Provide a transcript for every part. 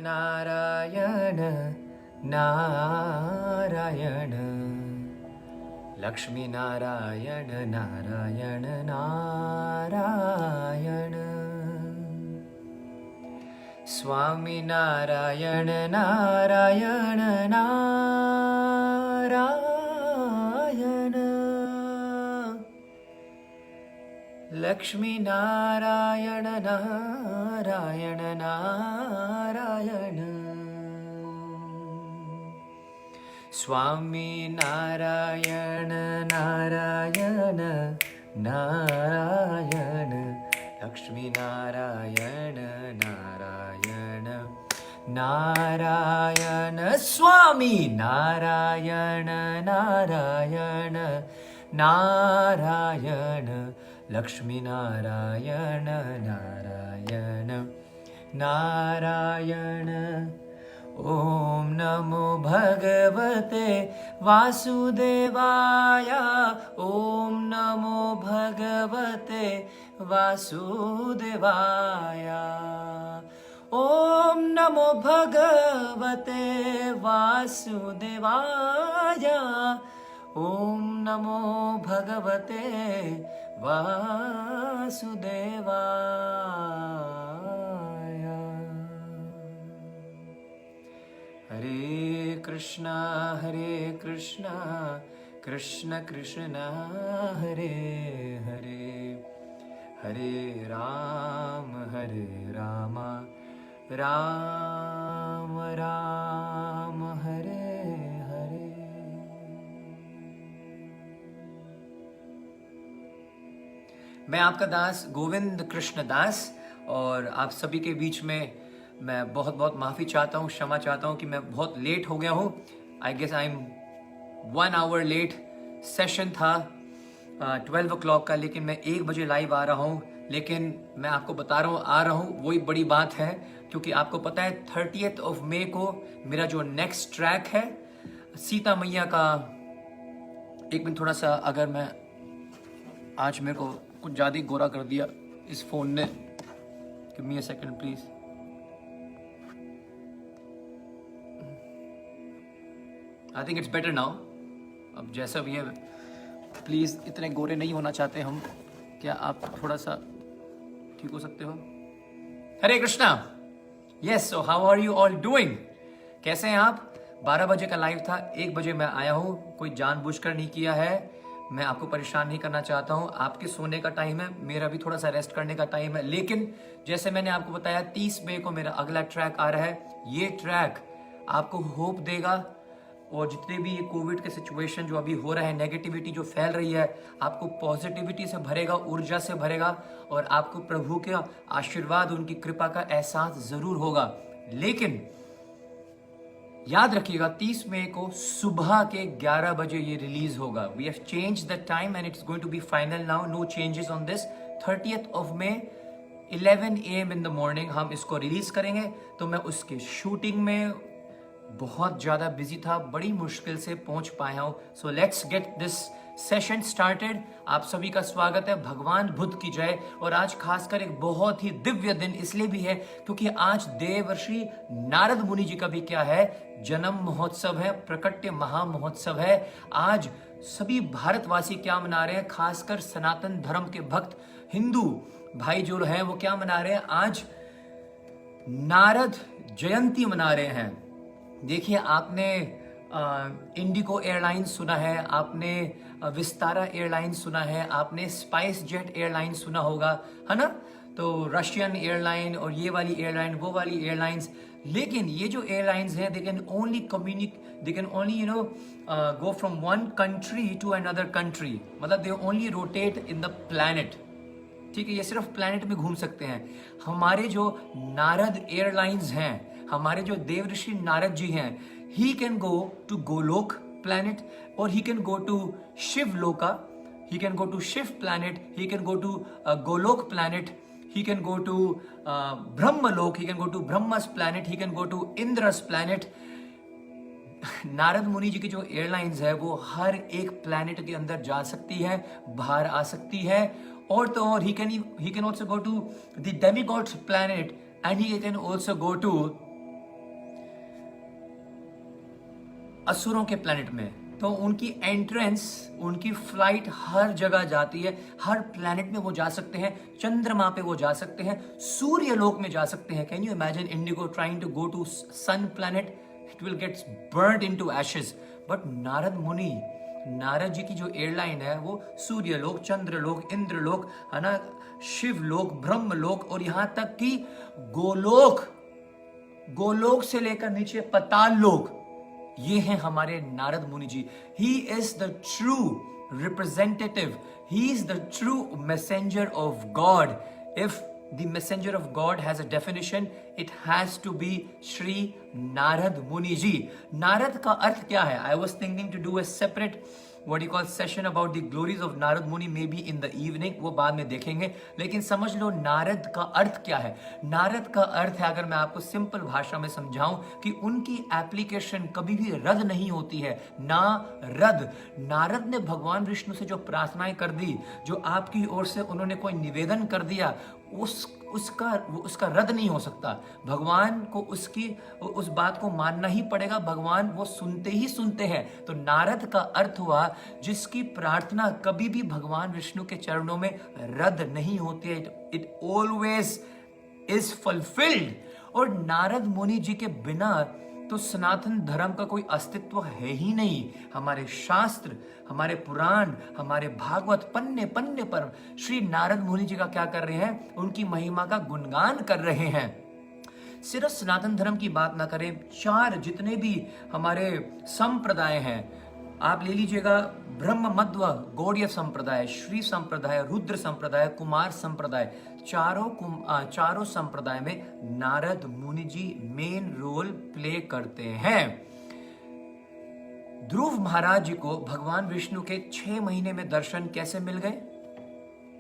नारायण नारायण लक्ष्मी नारायण नारायण नारायण स्वामी नारायण नारायण नारायण लक्ष्मी नारायण नारायण नारायण स्वामी नारायण नारायण नारायण लक्ष्मी नारायण नारायण नारायण स्वामी नारायण नारायण नारायण लक्ष्मी नारायण नारायण नारायण ओम नमो भगवते वासुदेवाय ओम नमो भगवते वासुदेवाय ओम नमो भगवते वासुदेवाय ओम नमो भगवते वासुदेवाय हरे कृष्णा कृष्ण कृष्ण हरे हरे हरे राम राम राम हरे हरे। मैं आपका दास गोविंद कृष्ण दास और आप सभी के बीच में मैं बहुत बहुत माफ़ी चाहता हूँ, क्षमा चाहता हूँ कि मैं बहुत लेट हो गया हूँ। I guess I am 1 hour late. Session था 12 o'clock का, लेकिन मैं 1 बजे लाइव आ रहा हूँ। लेकिन मैं आपको बता रहा हूँ आ रहा हूँ, वही बड़ी बात है, क्योंकि आपको पता है 30th of May को मेरा जो नेक्स्ट ट्रैक है सीता मैया का। एक मिनट, थोड़ा सा अगर मैं आज मेरे को कुछ ज़्यादा ही गोरा कर दिया इस फ़ोन ने। Give me a second please. I think it's better now. अब जैसा भी है, प्लीज़ इतने गोरे नहीं होना चाहते हम। क्या आप थोड़ा सा ठीक हो सकते हो? Hare Krishna. Yes, so how are you all doing? कैसे हैं आप? 12 बजे का लाइव था, 1 बजे मैं आया हूँ। कोई जानबूझकर नहीं किया है, मैं आपको परेशान नहीं करना चाहता हूँ। आपके सोने का टाइम है, मेरा भी थोड़ा सा रेस्ट करने का टाइम है। लेकिन जैसे मैंने आपको बताया 30 मई को मेरा अगला ट्रैक आ रहा है। ये ट्रैक आपको होप देगा, और जितने भी ये कोविड के सिचुएशन जो अभी हो रहा है, नेगेटिविटी जो फैल रही है, आपको पॉजिटिविटी से भरेगा, ऊर्जा से भरेगा, और आपको प्रभु के आशीर्वाद, उनकी कृपा का एहसास जरूर होगा। लेकिन याद रखिएगा 30 मई को सुबह के 11 बजे ये रिलीज होगा। We have change the time and it's going to be final now, no changes on this. 30th of May 11 AM in the morning हम इसको रिलीज करेंगे। तो मैं उसके शूटिंग में बहुत ज़्यादा बिजी था, बड़ी मुश्किल से पहुंच पाया हूं। So let's get this session started. आप सभी का स्वागत है। भगवान बुद्ध की जय। और आज खासकर एक बहुत ही दिव्य दिन इसलिए भी है क्योंकि आज देवर्षि नारद मुनि जी का भी क्या है, जन्म महोत्सव है, प्रकट्य महामहोत्सव है। आज सभी भारतवासी क्या मना रहे हैं, खासकर सनातन धर्म के भक्त हिंदू भाई जो हैं वो क्या मना रहे हैं, आज नारद जयंती मना रहे हैं। देखिए, आपने इंडिगो एयरलाइंस सुना है, आपने विस्तारा एयरलाइंस सुना है, आपने स्पाइस जेट एयरलाइन सुना होगा, है ना? तो रशियन एयरलाइन और ये वाली एयरलाइन, वो वाली एयरलाइंस। लेकिन ये जो एयरलाइंस हैं, they can only go from one country to another country. मतलब they only rotate in the planet. ठीक है, ये सिर्फ प्लैनेट में घूम सकते हैं। हमारे जो नारद एयरलाइंस हैं, हमारे जो देवर्षि नारद जी हैं, he can go to Golok planet, और he can go to Shivloka, he can go to Shiv planet, he can go to Golok planet, he can go to Brahmalok, he can go to Brahma's planet, he can go to Indra's planet। Narad Muni जी की जो airlines है वो हर एक planet के अंदर जा सकती है, बाहर आ सकती है। और तो और he can also go to the demigods planet and he can also go to असुरों के प्लेनेट में, तो उनकी एंट्रेंस, उनकी फ्लाइट हर जगह जाती है, हर प्लेनेट में वो जा सकते हैं, चंद्रमा पे वो जा सकते हैं, सूर्य लोक में जा सकते हैं। Can you imagine IndiGo trying to go to sun planet? It will gets burned into ashes. But Narad Muni, Narad जी की जो एयरलाइन है वो सूर्य लोक, चंद्र लोक, इंद्र लोक, है ना, शिव लोक, ब्रह्म लोक, और यहां तक कि गोलोक, गोलोक से लेकर नीचे पताल लोक, ये हैं हमारे Narad Muni ji. He is the true representative, he is the true messenger of God. If the messenger of God has a definition, it has to be Shri Narad Muni ji. Narad का अर्थ क्या है? I was thinking to do a separate what you call session about the glories of Narad Muni, maybe in the evening, वो बाद में देखेंगे। लेकिन समझ लो नारद का अर्थ क्या है। नारद का अर्थ है, अगर मैं आपको सिंपल भाषा में समझाऊं, कि उनकी एप्लीकेशन कभी भी रद्द नहीं होती है, ना रद्द। नारद ने भगवान विष्णु से जो प्रार्थनाएं कर दी, जो आपकी ओर से उन्होंने कोई निवेदन कर दिया, उसका रद्द नहीं हो सकता। भगवान को उस बात को मानना ही पड़ेगा। भगवान वो सुनते ही सुनते हैं। तो नारद का अर्थ हुआ जिसकी प्रार्थना कभी भी भगवान विष्णु के चरणों में रद्द नहीं होती है, इट ऑलवेज इज फुलफिल्ड। और नारद मुनि जी के बिना तो सनातन धर्म का कोई अस्तित्व है ही नहीं। हमारे शास्त्र, हमारे पुराण, हमारे भागवत पन्ने पन्ने पर श्री नारद मुनि जी का क्या कर रहे हैं? उनकी महिमा का गुणगान कर रहे हैं। सिर्फ सनातन धर्म की बात ना करें, 4 जितने भी हमारे संप्रदाय हैं, आप ले लीजिएगा, ब्रह्म मध्व गौड़ीय संप्रदाय, श्री संप्रदाय, रुद्र संप्रदाय, कुमार संप्रदाय, चारों संप्रदाय में नारद मुनि जी मेन रोल प्ले करते हैं। ध्रुव महाराज जी को भगवान विष्णु के 6 महीने में दर्शन कैसे मिल गए?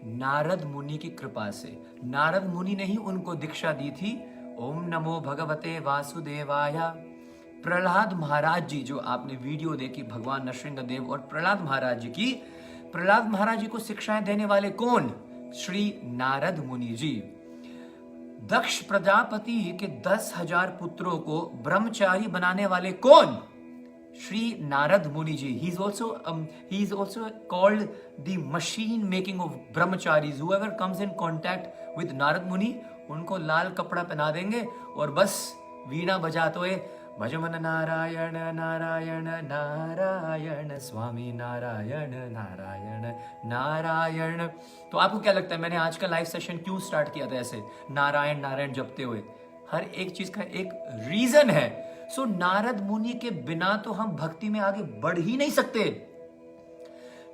नारद मुनि की कृपा से। नारद मुनि ने ही उनको दीक्षा दी थी। ओम नमो भगवते वासुदेवाय। प्रहलाद महाराज जी, जो आपने वीडियो देखी भगवान नृसिंहदेव और प्रहलाद महाराज जी की, प्रहलाद महाराज जी को शिक्षाएं देने वाले कौन? श्री नारद मुनि जी। दक्ष प्रजापति के 10,000 पुत्रों को ब्रह्मचारी बनाने वाले कौन? श्री नारद मुनि जी। He is also called the machine making of brahmacharis. Whoever comes in contact with Narad मुनि, उनको लाल कपड़ा पहना देंगे और बस वीणा बजाते हुए भजमन नारायण नारायण नारायण स्वामी नारायण नारायण नारायण। तो आपको क्या लगता है मैंने आज का लाइव सेशन क्यों स्टार्ट किया था ऐसे नारायण नारायण जपते हुए? हर एक चीज का एक रीजन है। सो नारद मुनि के बिना तो हम भक्ति में आगे बढ़ ही नहीं सकते।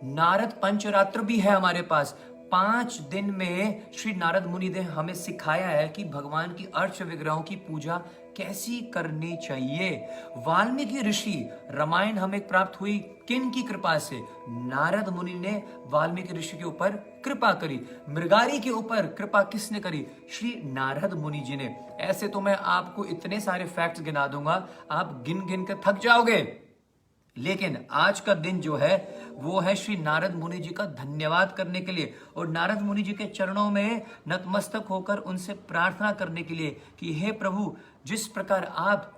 नारद पंचरात्र भी है हमारे पास। 5 दिन में श्री नारद मुनि ने हमें सिखाया है कि भगवान की अर्च विग्रहों की पूजा कैसी करनी चाहिए। वाल्मीकि ऋषि, रामायण हमें प्राप्त हुई किन की कृपा से? नारद मुनि ने वाल्मीकि ऋषि के ऊपर कृपा करी। मृगारी के ऊपर कृपा किसने करी? श्री नारद मुनि जी ने। ऐसे तो मैं आपको इतने सारे फैक्ट्स गिना दूंगा, आप गिन गिन कर थक जाओगे। लेकिन आज का दिन जो है वो है श्री नारद मुनि जी का धन्यवाद करने के लिए और नारद मुनि जी के चरणों में नतमस्तक होकर उनसे प्रार्थना करने के लिए कि हे प्रभु, जिस प्रकार आप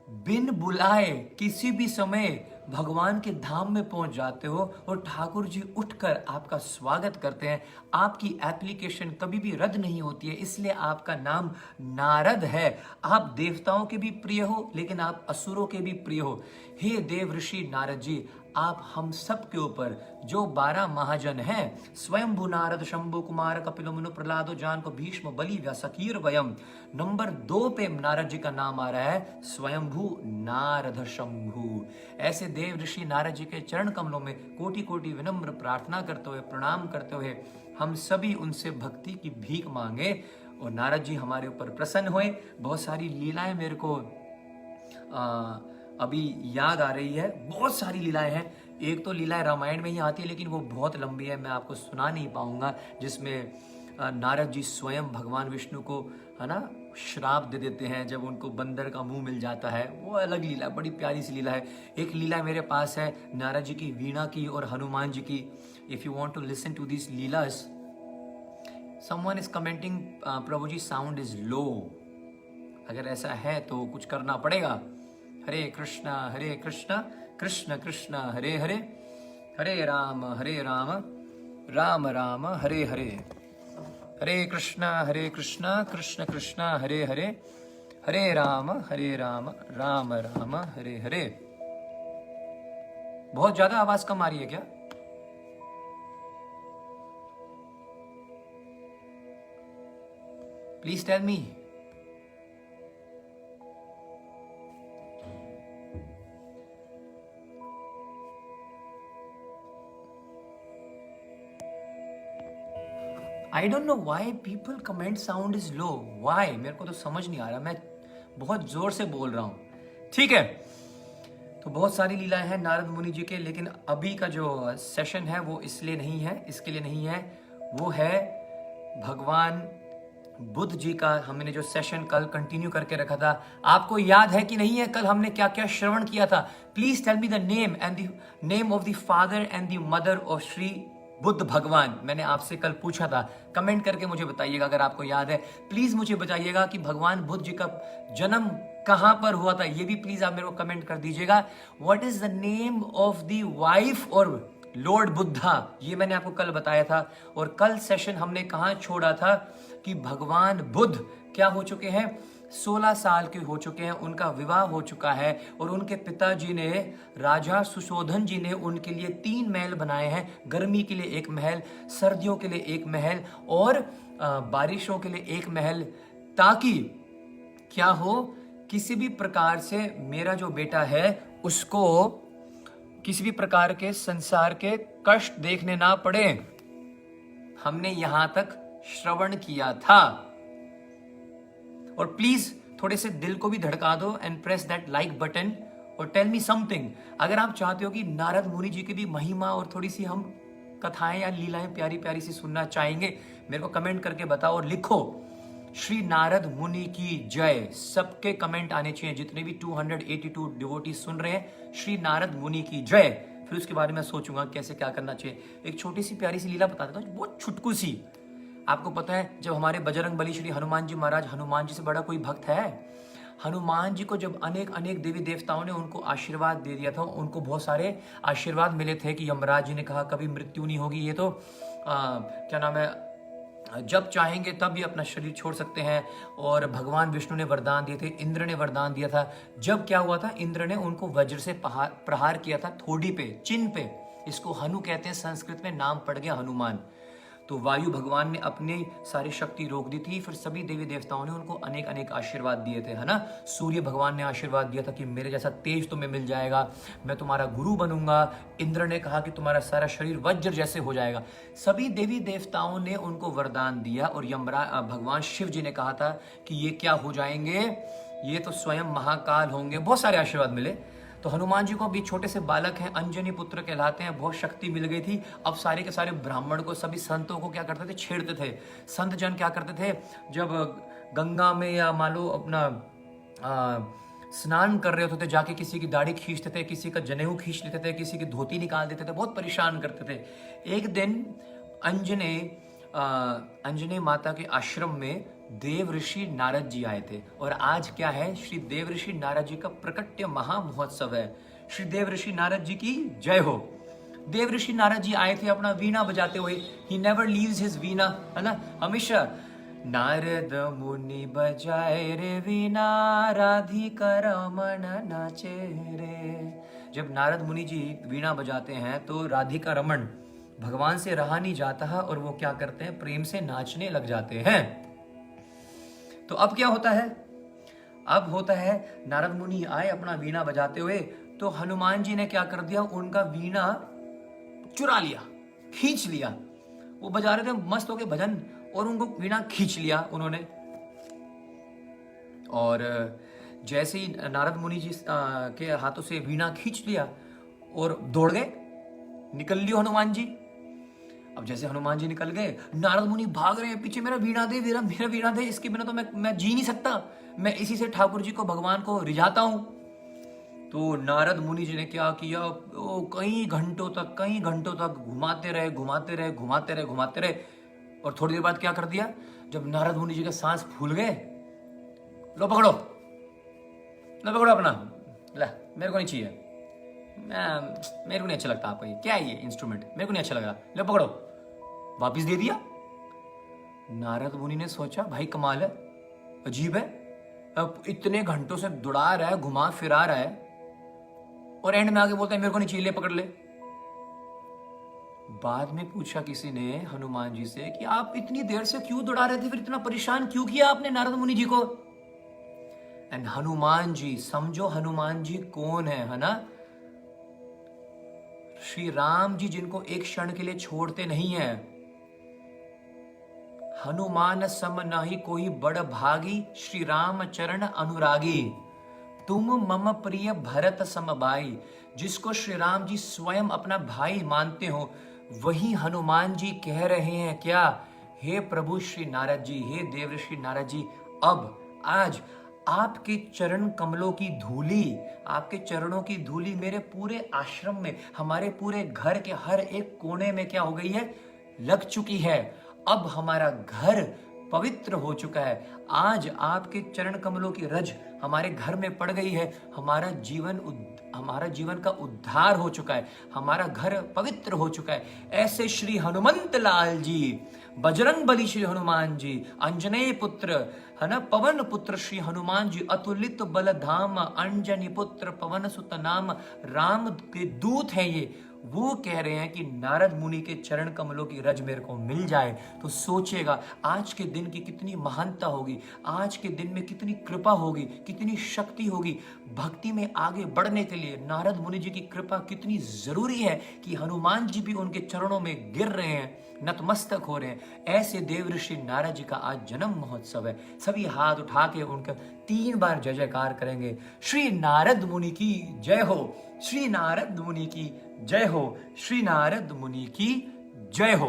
बिन बुलाए किसी भी समय भगवान के धाम में पहुंच जाते हो और ठाकुर जी उठकर आपका स्वागत करते हैं, आपकी एप्लीकेशन कभी भी रद्द नहीं होती है, इसलिए आपका नाम नारद है। आप देवताओं के भी प्रिय हो, लेकिन आप असुरों के भी प्रिय हो। हे देव ऋषि नारद जी, आप हम सब के ऊपर जो 12 महाजन हैं, स्वयंभू नारद, शंभु कुमार, कपिल मुनु, प्रहलादो, जान को, भीष्म, बलि, व्यासकीर वयम। नंबर 2 पे नारद जी का नाम आ रहा है, स्वयंभू नारद शंभु। ऐसे देव ऋषि नारद जी के चरण कमलों में कोटि कोटि विनम्र प्रार्थना करते हुए, प्रणाम करते हुए हम सभी उनसे भक्ति की भीख मांगे और नारद जी हमारे ऊपर प्रसन्न हुए। बहुत सारी लीलाएं मेरे को अभी याद आ रही है, बहुत सारी लीलाएं हैं। एक तो लीलाएं रामायण में ही आती है, लेकिन वो बहुत लंबी है, मैं आपको सुना नहीं पाऊंगा, जिसमें नारद जी स्वयं भगवान विष्णु को, है ना, श्राप दे देते हैं जब उनको बंदर का मुंह मिल जाता है। वो अलग लीला, बड़ी प्यारी सी लीला है। एक लीला मेरे पास है नारद जी की वीणा की और हनुमान जी की। If you want to listen to this leelas, someone is commenting Prabhu ji sound is low. अगर ऐसा है तो कुछ करना पड़ेगा, हरे कृष्णा कृष्ण कृष्ण हरे हरे, हरे राम राम राम हरे हरे। हरे कृष्णा कृष्ण कृष्ण हरे हरे, हरे राम राम राम हरे हरे। बहुत ज्यादा आवाज कम आ रही है क्या? Please tell me. I don't know why people comment sound is low, why, मेरे को तो समझ नहीं आ रहा। मैं बहुत जोर से बोल रहा हूं, ठीक है। तो बहुत सारी लीलाएं हैं नारद मुनि जी के, लेकिन अभी का जो सेशन है वो इसलिए नहीं है, इसके लिए नहीं है। वो है भगवान बुद्ध जी का। हमने जो सेशन कल कंटिन्यू करके रखा था, आपको याद है कि नहीं है? कल हमने क्या क्या श्रवण किया था? Please tell me the name and the name of the father and the mother of Shri Buddha भगवान। मैंने आपसे कल पूछा था, कमेंट करके मुझे बताइएगा अगर आपको याद है। प्लीज मुझे बताइएगा कि भगवान बुद्ध जी का जन्म कहां पर हुआ था, ये भी प्लीज आप मेरे को कमेंट कर दीजिएगा। What is the name of the wife और लॉर्ड बुद्धा, ये मैंने आपको कल बताया था। और कल सेशन हमने कहां छोड़ा था कि भगवान बुद्ध क्या हो चुके हैं, 16 साल के हो चुके हैं, उनका विवाह हो चुका है और उनके पिताजी ने, राजा सुशोधन जी ने उनके लिए 3 महल बनाए हैं। गर्मी के लिए 1 महल, सर्दियों के लिए 1 महल और बारिशों के लिए 1 महल, ताकि क्या हो, किसी भी प्रकार से मेरा जो बेटा है उसको किसी भी प्रकार के संसार के कष्ट देखने ना पड़े। हमने यहां तक श्रवण किया था। और प्लीज थोड़े से दिल को भी धड़का दो and press that like button और टेल मी समथिंग। अगर आप चाहते हो कि नारद मुनि जी की भी महिमा और थोड़ी सी हम कथाएं या लीलाएं प्यारी प्यारी सी सुनना चाहेंगे, मेरे को कमेंट करके बताओ और लिखो श्री नारद मुनि की जय। सबके कमेंट आने चाहिए, जितने भी 282 डिवोटी सुन रहे हैं, श्री नारद मुनि की जय। फिर उसके बारे में सोचूंगा कैसे क्या करना चाहिए। एक छोटी सी प्यारी सी लीला बता देता हूँ, बहुत छुटकू सी। आपको पता है जब हमारे बजरंग बली श्री हनुमान जी महाराज, हनुमान जी से बड़ा कोई भक्त है? हनुमान जी को जब अनेक अनेक देवी देवताओं ने उनको आशीर्वाद दे दिया था, उनको बहुत सारे आशीर्वाद मिले थे कि यमराज जी ने कहा कभी मृत्यु नहीं होगी, ये तो क्या नाम है, जब चाहेंगे तब भी अपना शरीर छोड़ सकते हैं। और भगवान विष्णु ने वरदान दिए थे, इंद्र ने वरदान दिया था। जब क्या हुआ था, इंद्र ने उनको वज्र से प्रहार किया था थोड़ी पे, चिन्ह पे, इसको हनु कहते हैं संस्कृत में, नाम पड़ गया हनुमान। तो वायु भगवान ने अपनी सारी शक्ति रोक दी थी, फिर सभी देवी देवताओं ने उनको अनेक अनेक आशीर्वाद दिए थे, है ना। सूर्य भगवान ने आशीर्वाद दिया था कि मेरे जैसा तेज तुम्हें मिल जाएगा, मैं तुम्हारा गुरु बनूंगा। इंद्र ने कहा कि तुम्हारा सारा शरीर वज्र जैसे हो जाएगा। सभी देवी देवताओं ने उनको वरदान दिया और भगवान शिव जी ने कहा था कि ये क्या हो जाएंगे, ये तो स्वयं महाकाल होंगे। बहुत सारे आशीर्वाद मिले। तो हनुमान जी को भी छोटे से बालक हैं, अंजनी पुत्र कहलाते हैं, बहुत शक्ति मिल गई थी। अब सारे के सारे ब्राह्मण को, सभी संतों को क्या करते थे, छेड़ते थे। संत जन क्या करते थे, जब गंगा में या मान लो अपना स्नान कर रहे होते थे, जाके किसी की दाढ़ी खींचते थे, किसी का जनेऊ खींच लेते थे, किसी की धोती निकाल देते थे, बहुत परेशान करते थे। एक दिन अंजने माता के आश्रम में देव ऋषि नारद जी आए थे। और आज क्या है, श्री देव ऋषि नारद जी का प्रकट्य महामहोत्सव है। श्री देव ऋषि नारद जी की जय हो। देव ऋषि नारद जी आए थे अपना वीणा बजाते हुए। ही नेवर लीव्स हिज वीणा, है ना, हमेशा। नारद मुनि बजाए रे वीणा, राधिका रमण नाचे रे। जब नारद मुनि जी वीणा बजाते हैं तो राधिका रमण भगवान से रहा नहीं जाता है और वो क्या करते हैं, प्रेम से नाचने लग जाते हैं। तो अब क्या होता है, अब होता है नारद मुनि आए अपना वीणा बजाते हुए, तो हनुमान जी ने क्या कर दिया, उनका वीणा चुरा लिया, खींच लिया। वो बजा रहे थे मस्त होके भजन और उनको वीणा खींच लिया उन्होंने। और जैसे ही नारद मुनि जी के हाथों से वीणा खींच लिया और दौड़ गए, निकल लियो हनुमान जी। अब जैसे हनुमान जी निकल गए, नारद मुनि भाग रहे हैं पीछे, मेरा वीणा दे, मेरा वीणा दे, इसके बिना तो मैं जी नहीं सकता, मैं इसी से ठाकुर जी को, भगवान को रिझाता हूं। तो नारद मुनि जी ने क्या किया, कई घंटों तक घुमाते रहे। और थोड़ी देर बाद क्या कर दिया, जब नारद मुनि जी का सांस फूल गए, लो पकड़ो अपना, ला, मेरे को नहीं चाहिए, मेरे को नहीं अच्छा लगता आपका ये, क्या है ये इंस्ट्रूमेंट, मेरे को नहीं अच्छा लग रहा, ले पकड़ो। वापिस दे दिया। नारद मुनि ने सोचा भाई कमाल है, अजीब है, अब इतने घंटों से दुड़ा रहा है, घुमा फिरा रहा है, और एंड में आके बोलता है मेरे को नहीं चाहिए, ले पकड़ ले। बाद में पूछा किसी ने हनुमान जी से कि आप इतनी देर से क्यों दौड़ा रहे थे, फिर इतना परेशान क्यों किया आपने नारद मुनि जी को। एंड हनुमान जी, समझो हनुमान जी कौन है ना, श्री राम जी जिनको एक क्षण के लिए छोड़ते नहीं है। हनुमान सम नाही कोई बड़ भागी, श्री राम चरण अनुरागी, तुम मम प्रिय भरत सम भाई। जिसको श्री राम जी स्वयं अपना भाई मानते हो, वही हनुमान जी कह रहे हैं क्या, हे प्रभु श्री नारद जी, हे देवर्षि नारद जी, अब आज आपके चरण कमलों की धूली, आपके चरणों की धूली मेरे पूरे आश्रम में, हमारे पूरे घर के हर एक कोने में क्या हो गई है, लग चुकी है। अब हमारा घर पवित्र हो चुका है। आज आपके चरण कमलों की रज हमारे घर में पड़ गई है। हमारा जीवन का उद्धार हो चुका है, हमारा घर पवित्र हो चुका है। ऐसे श्री हनुमंत लाल जी, बजरंग बली श्री हनुमान जी, अंजनेय पुत्र है ना, पवन पुत्र श्री हनुमान जी, अतुलित बल धाम, अंजनी पुत्र पवन सुत नाम, राम के दूत हैं ये। वो कह रहे हैं कि नारद मुनि के चरण कमलों की रज मेरे को मिल जाए। तो सोचेगा आज के दिन की कितनी महानता होगी, आज के दिन में कितनी कृपा होगी, कितनी शक्ति होगी। भक्ति में आगे बढ़ने के लिए नारद मुनि जी की कृपा कितनी जरूरी है कि हनुमान जी भी उनके चरणों में गिर रहे हैं, नतमस्तक हो रहे हैं। ऐसे देवऋषि नारद जी का आज जन्म महोत्सव है। सभी हाथ उठा के उनका 3 बार जय जयकार करेंगे। श्री नारद मुनि की जय हो, श्री नारद मुनि की जय हो, श्री नारद मुनि की जय हो।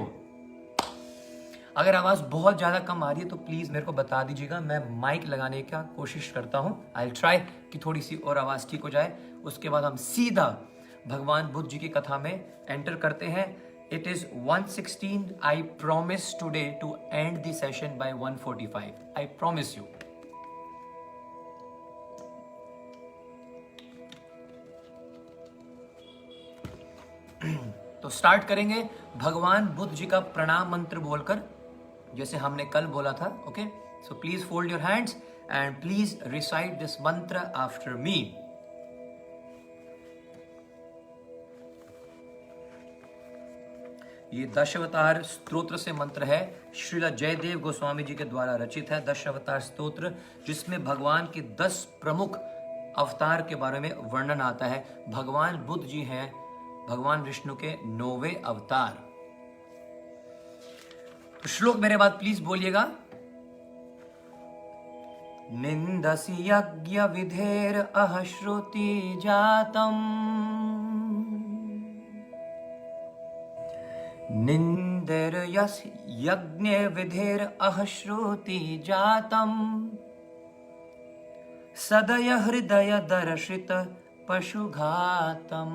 अगर आवाज बहुत ज्यादा कम आ रही है तो प्लीज मेरे को बता दीजिएगा, मैं माइक लगाने का कोशिश करता हूं। आई विल ट्राई कि थोड़ी सी और आवाज ठीक हो जाए। उसके बाद हम सीधा भगवान बुद्ध जी की कथा में एंटर करते हैं। It is 1:16. I promise today to end the session by 1:45. I promise you. तो स्टार्ट करेंगे भगवान बुद्ध जी का प्रणाम मंत्र बोलकर, जैसे हमने कल बोला था। Okay, so please fold your hands and please recite this मंत्र आफ्टर मी। ये दशावतार स्तोत्र से मंत्र है, श्रीला जयदेव गोस्वामी जी के द्वारा रचित है। दशावतार स्तोत्र, जिसमें भगवान के 10 प्रमुख अवतार के बारे में वर्णन आता है। भगवान बुद्ध जी हैं भगवान विष्णु के 9वें अवतार। तो श्लोक मेरे बाद प्लीज बोलिएगा। निंदसि यज्ञ विधेर अहश्रुति जातम, निंदेर यस यज्ञ विधेर अहश्रुति जातम, सदय हृदय दर्शित पशुघातम,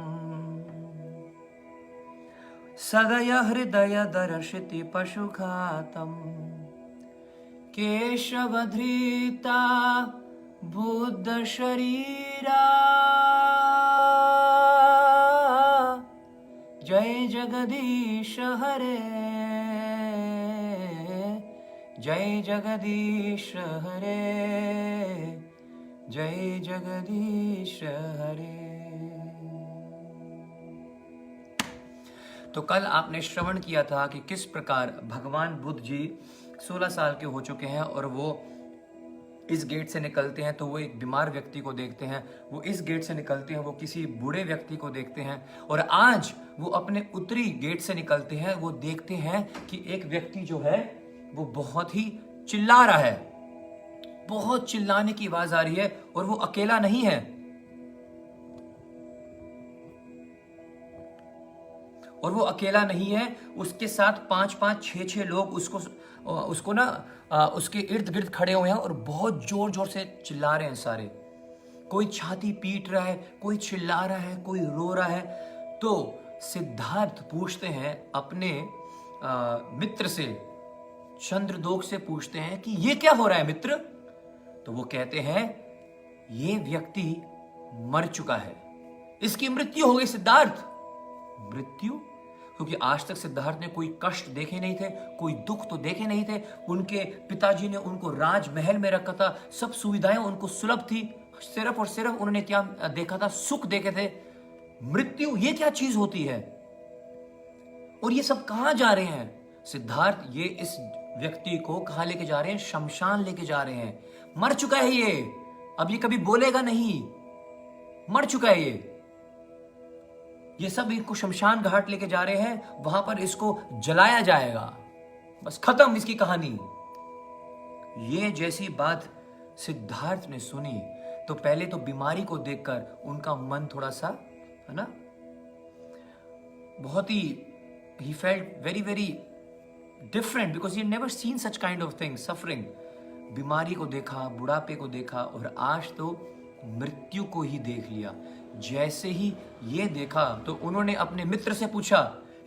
सदय हृदय दर्शिति पशुघातम, केशवधृता बुद्ध शरीरा, जय जगदीश हरे, जय जगदीश हरे, जय जगदीश हरे। तो कल आपने श्रवण किया था कि किस प्रकार भगवान बुद्ध जी 16 साल के हो चुके हैं और वो इस गेट से निकलते हैं तो वो एक बीमार व्यक्ति को देखते हैं, वो इस गेट से निकलते हैं वो किसी बूढ़े व्यक्ति को देखते हैं, और आज वो अपने उत्तरी गेट से निकलते हैं, वो देखते हैं कि एक व्यक्ति जो है वो बहुत ही चिल्ला रहा है, बहुत चिल्लाने की आवाज आ रही है, और वो अकेला नहीं है, और वो अकेला नहीं है, उसके साथ 5-5, 6-6 लोग उसको ना उसके इर्द गिर्द खड़े हुए हैं और बहुत जोर जोर से चिल्ला रहे हैं सारे। कोई छाती पीट रहा है, कोई चिल्ला रहा है, कोई रो रहा है। तो सिद्धार्थ पूछते हैं अपने मित्र से, चंद्रदोक से पूछते हैं कि ये क्या हो रहा है मित्र। तो वो कहते हैं ये व्यक्ति मर चुका है, इसकी मृत्यु हो गई। सिद्धार्थ, मृत्यु? क्योंकि आज तक सिद्धार्थ ने कोई कष्ट देखे नहीं थे, कोई दुख तो देखे नहीं थे। उनके पिताजी ने उनको राजमहल में रखा था, सब सुविधाएं उनको सुलभ थी, सिर्फ और सिर्फ उन्होंने क्या देखा था? सुख देखे थे। मृत्यु ये क्या चीज होती है? और ये सब कहां जा रहे हैं? सिद्धार्थ ये इस व्यक्ति को कहां लेके जा रहे हैं? शमशान लेके जा रहे हैं। मर चुका है ये, अब ये कभी बोलेगा नहीं, मर चुका है ये सब इनको शमशान घाट लेके जा रहे हैं, वहां पर इसको जलाया जाएगा, बस खत्म इसकी कहानी। ये जैसी बात सिद्धार्थ ने सुनी तो पहले तो बीमारी को देखकर उनका मन थोड़ा सा, है ना, बहुत ही, he felt very very different because he had never seen such kind of things, suffering। बीमारी को देखा, बुढ़ापे को देखा और आज तो मृत्यु को ही देख लिया। जैसे ही ये देखा तो उन्होंने अपने मित्र से पूछा,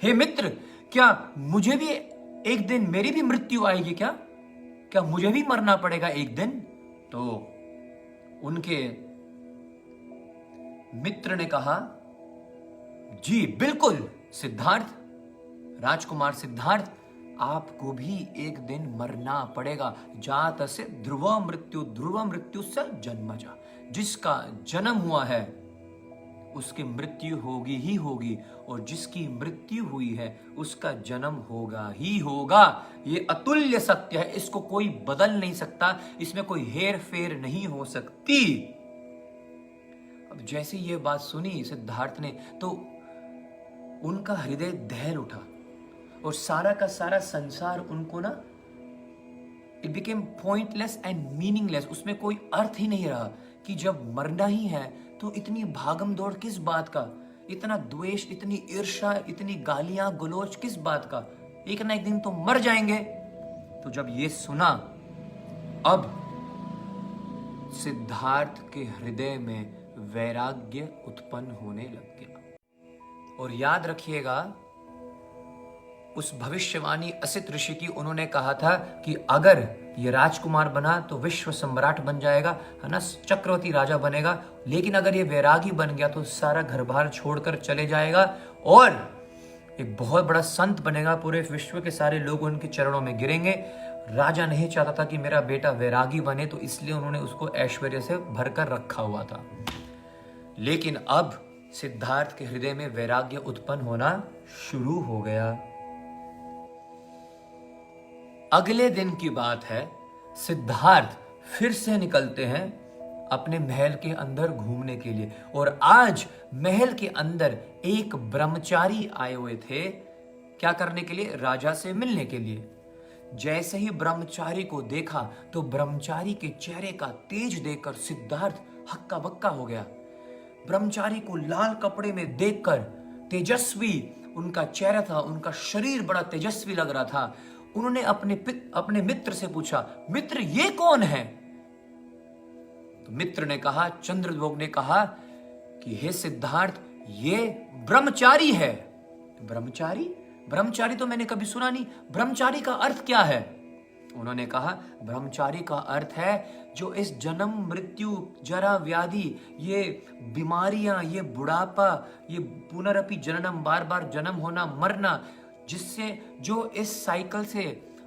हे मित्र, क्या मुझे भी एक दिन, मेरी भी मृत्यु आएगी क्या? क्या मुझे भी मरना पड़ेगा एक दिन? तो उनके मित्र ने कहा, जी बिल्कुल सिद्धार्थ, राजकुमार सिद्धार्थ, आपको भी एक दिन मरना पड़ेगा। जात से ध्रुव मृत्यु स जन्मजा, जिसका जन्म हुआ है उसकी मृत्यु होगी ही होगी, और जिसकी मृत्यु हुई है उसका जन्म होगा ही होगा। ये अतुल्य सत्य है, इसको कोई बदल नहीं सकता, इसमें कोई हेर फेर नहीं हो सकती। अब जैसे ये बात सुनी सिद्धार्थ ने तो उनका हृदय दहल उठा और सारा का सारा संसार उनको ना, it became pointless and meaningless. उसमें कोई अर्थ ही नहीं रहा कि जब मरना ही है तो इतनी भागम दौड़ किस बात का, इतना द्वेष, इतनी ईर्ष्या, इतनी गालियां गलोच किस बात का, एक ना एक दिन तो मर जाएंगे। तो जब ये सुना, अब सिद्धार्थ के हृदय में वैराग्य उत्पन्न होने लग गया। और याद रखिएगा, उस भविष्यवाणी असित ऋषि की, उन्होंने कहा था कि अगर ये राजकुमार बना तो विश्व सम्राट बन जाएगा, है ना, चक्रवर्ती राजा बनेगा। लेकिन अगर ये वैरागी बन गया तो सारा घर बार छोड़कर चले जाएगा और एक बहुत बड़ा संत बनेगा, पूरे विश्व के सारे लोग उनके चरणों में गिरेंगे। राजा नहीं चाहता था कि मेरा बेटा वैरागी बने, तो इसलिए उन्होंने उसको ऐश्वर्य से भरकर रखा हुआ था। लेकिन अब सिद्धार्थ के हृदय में वैराग्य उत्पन्न होना शुरू हो गया। अगले दिन की बात है, सिद्धार्थ फिर से निकलते हैं अपने महल के अंदर घूमने के लिए, और आज महल के अंदर एक ब्रह्मचारी आए हुए थे। क्या करने के लिए? राजा से मिलने के लिए। जैसे ही ब्रह्मचारी को देखा तो ब्रह्मचारी के चेहरे का तेज देखकर सिद्धार्थ हक्का बक्का हो गया। ब्रह्मचारी को लाल कपड़े में देखकर तेजस्वी उनका चेहरा था, उनका शरीर बड़ा तेजस्वी लग रहा था। उन्होंने अपने मित्र से पूछा, मित्र ये कौन है? तो मित्र ने कहा, चंद्रलोक ने कहा कि हे सिद्धार्थ, ये ब्रह्मचारी है। ब्रह्मचारी तो मैंने कभी सुना नहीं, ब्रह्मचारी का अर्थ क्या है? उन्होंने कहा, ब्रह्मचारी का अर्थ है जो इस जन्म मृत्यु जरा व्याधि, ये बीमारियां, ये बुढ़ापा, ये पुनरपि जननम, बार बार जन्म होना मरना, जिससे जो इस साइकिल से,